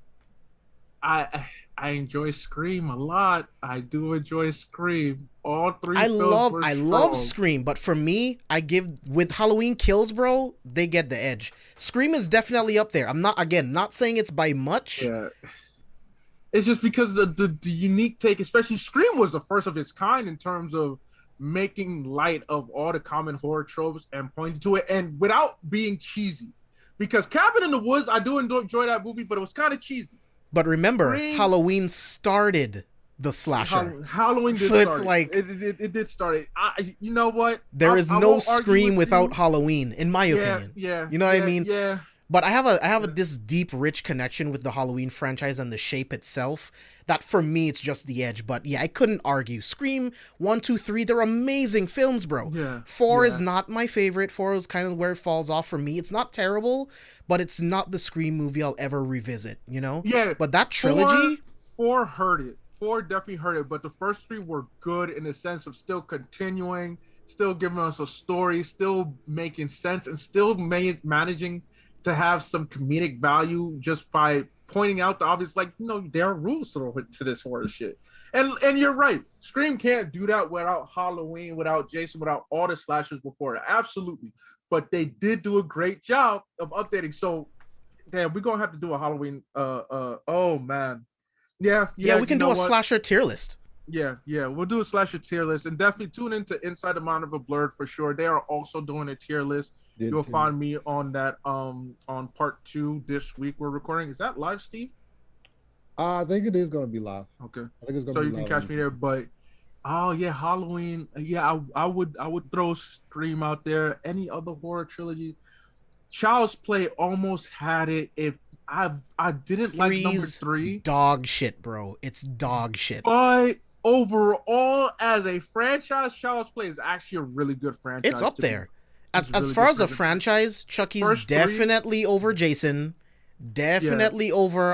I enjoy Scream a lot. I do enjoy Scream. All 3 I films love Scream, but for me, I give, with Halloween Kills, bro, they get the edge. Scream is definitely up there. I'm not saying it's by much. Yeah. It's just because the unique take, especially Scream was the first of its kind in terms of making light of all the common horror tropes and pointing to it, and without being cheesy. Because Cabin in the Woods, I do enjoy that movie, but it was kind of cheesy. But remember, Scream- Halloween started the slasher. Halloween did So it's start like- it did start it. You know what? There is I no won't argue Scream with without you. Halloween, in my opinion. Yeah. You know what I mean? Yeah. But I have this deep, rich connection with the Halloween franchise and the shape itself. That for me, it's just the edge. But yeah, I couldn't argue. Scream 1, 2, 3, they're amazing films, bro. Yeah. 4 yeah. is not my favorite. 4 is kind of where it falls off for me. It's not terrible, but it's not the Scream movie I'll ever revisit. You know? Yeah. But that trilogy, 4 hurt it. 4 definitely hurt it. But the first 3 were good in the sense of still continuing, still giving us a story, still making sense, and still managing to have some comedic value just by pointing out the obvious, like, you know, there are rules to this horror shit. And you're right. Scream can't do that without Halloween, without Jason, without all the slashers before it. Absolutely. But they did do a great job of updating. So, damn, we're going to have to do a Halloween. Oh, man. Yeah, we can do a slasher tier list. Yeah, we'll do a slasher tier list, and definitely tune into Inside the Mind of a Blerd for sure. They are also doing a tier list. You'll find me on that on part 2 this week. We're recording. Is that live, Steve? I think it is going to be live. Okay, I think it's going so to be you can live catch me there. But Halloween. Yeah, I would throw Scream out there. Any other horror trilogy? Child's Play almost had it. If I didn't like number 3. Dog shit, bro. It's dog shit. But overall, as a franchise, Child's Play is actually a really good franchise. It's up there. As really far as a good franchise, Chucky's First 3 definitely over Jason. Definitely over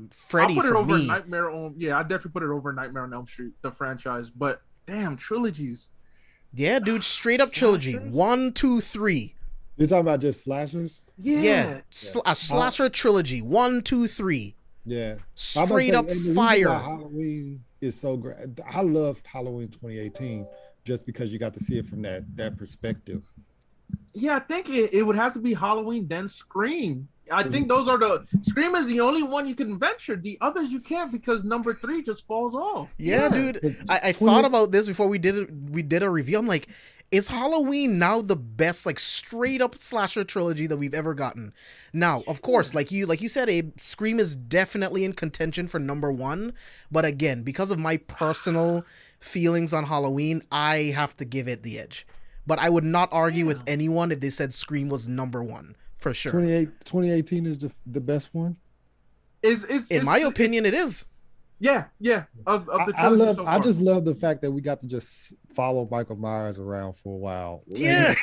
Freddy I put it for over me. Nightmare on. Yeah, I definitely put it over Nightmare on Elm Street, the franchise. But damn, trilogies. Yeah, dude, straight up trilogy. Slashers? 1, 2, 3. You're talking about just slashers? Yeah. A slasher trilogy. 1, 2, 3. Yeah. Straight up and the reason fire. why Halloween is so great. I loved Halloween 2018 just because you got to see it from that perspective. Yeah, I think it would have to be Halloween, then Scream. I think those are Scream is the only one you can venture. The others you can't because number 3 just falls off. Yeah, dude. I thought about this before we did a review. I'm like, is Halloween now the best, like, straight up slasher trilogy that we've ever gotten? Now, of course, like you said, Abe, Scream is definitely in contention for number 1. But again, because of my personal feelings on Halloween, I have to give it the edge. But I would not argue with anyone if they said Scream was number 1, for sure. 2018 is the best one? In my opinion, it is. Yeah. Of the I just love the fact that we got to just follow Michael Myers around for a while. Yeah.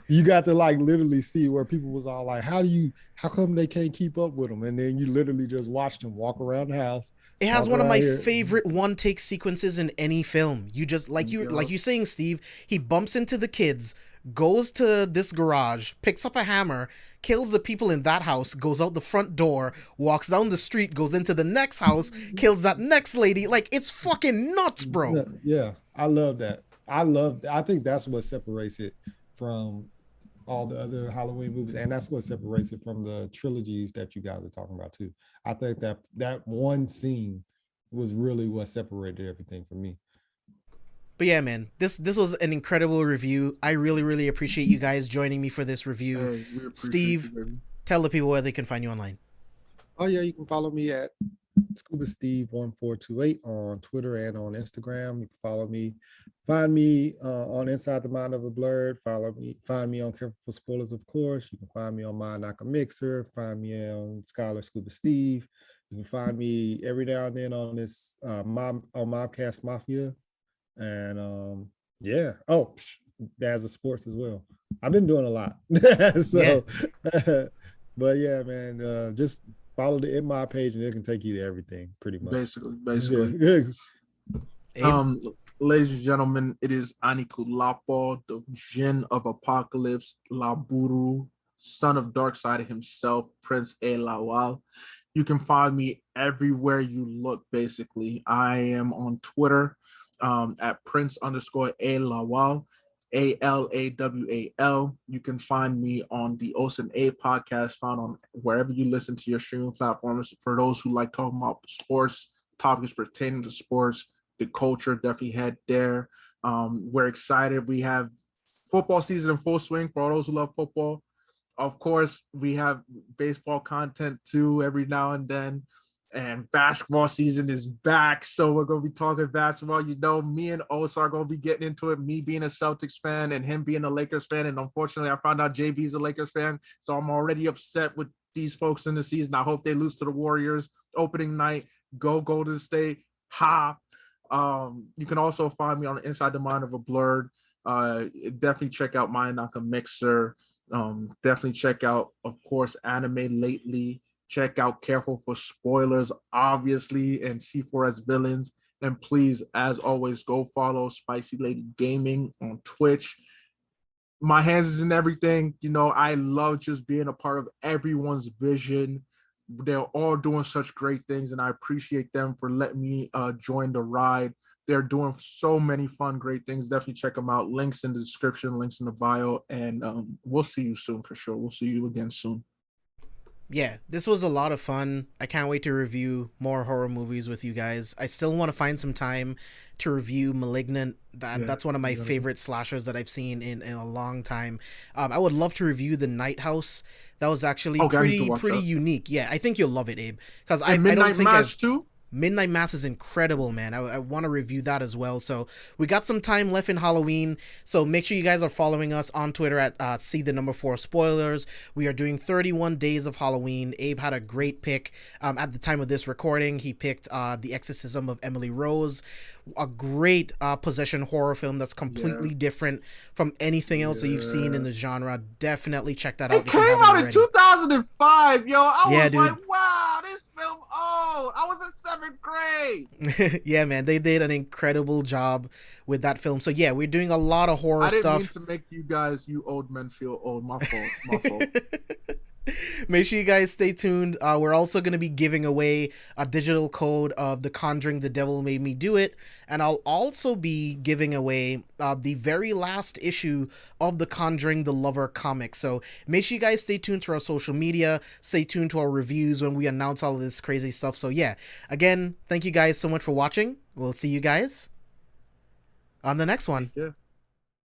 You got to like literally see where people was all like, how come they can't keep up with him? And then you literally just watched him walk around the house. It has one of my favorite one-take sequences in any film. You just like you saying, Steve, he bumps into the kids, goes to this garage, picks up a hammer, kills the people in that house, goes out the front door, walks down the street, goes into the next house, kills that next lady. Like, it's fucking nuts, bro. Yeah, I love that. I think that's what separates it from all the other Halloween movies, and that's what separates it from the trilogies that you guys are talking about too. I think that one scene was really what separated everything for me. But yeah, man, this was an incredible review. I really, really appreciate you guys joining me for this review. Hey, Steve, tell the people where they can find you online. Oh yeah, you can follow me at Scuba Steve 1428 on Twitter and on Instagram. You can follow me. Find me on Inside the Mind of a Blerd. Find me on Careful for Spoilers, of course. You can find me on My Knocker Mixer. Find me on Scholar Scuba Steve. You can find me every now and then on this on Mobcast Mafia. And yeah. Oh, Daz of Sports as well. I've been doing a lot. So but yeah, man, just follow the InMod page and it can take you to everything pretty much. Basically. Yeah. Ladies and gentlemen, it is Anikulapo, the Jinn of Apocalypse, Laburu, son of Darkseid himself, Prince A. Lawal. You can find me everywhere you look, basically. I am on Twitter at Prince_A Lawal, ALAWAL. You can find me on the Ocean A podcast, found on wherever you listen to your streaming platforms. For those who like talking about sports, topics pertaining to sports, the culture, definitely head there. We're excited. We have football season in full swing for all those who love football. Of course, we have baseball content too every now and then. And basketball season is back, so we're gonna be talking basketball. You know, me and Osa are gonna be getting into it. Me being a Celtics fan and him being a Lakers fan, and unfortunately, I found out JB's a Lakers fan, so I'm already upset with these folks in the season. I hope they lose to the Warriors opening night. Go Golden State! Ha! You can also find me on the Inside the Mind of a Blerd. Definitely check out My Naka Mixer. Definitely check out, of course, Anime Lately. Check out Careful for Spoilers, obviously, and C4S Villains. And please, as always, go follow Spicy Lady Gaming on Twitch. My hands is in everything. You know, I love just being a part of everyone's vision. They're all doing such great things, and I appreciate them for letting me join the ride. They're doing so many fun, great things. Definitely check them out. Links in the description, links in the bio, and we'll see you soon for sure. We'll see you again soon. Yeah, this was a lot of fun. I can't wait to review more horror movies with you guys. I still want to find some time to review Malignant. That's one of my favorite slashers that I've seen in a long time. I would love to review The Night House. That was actually pretty unique. Yeah, I think you'll love it, Abe. Because I don't think Mass too. Midnight Mass is incredible, man. I want to review that as well. So we got some time left in Halloween. So make sure you guys are following us on Twitter at C4 Spoilers. We are doing 31 days of Halloween. Abe had a great pick at the time of this recording. He picked The Exorcism of Emily Rose, a great possession horror film that's completely different from anything else that you've seen in the genre. Definitely check that out. It came out in 2005, yo. I was like, wow, this film old. I was in 7th grade. Yeah, man, they did an incredible job with that film. So yeah, we're doing a lot of horror stuff. I didn't mean to make you guys, you old men, feel old. My fault. Make sure you guys stay tuned. We're also going to be giving away a digital code of The Conjuring, The Devil Made Me Do It. And I'll also be giving away the very last issue of The Conjuring, The Lover comic. So make sure you guys stay tuned to our social media. Stay tuned to our reviews when we announce all of this crazy stuff. So yeah, again, thank you guys so much for watching. We'll see you guys on the next one. Yeah.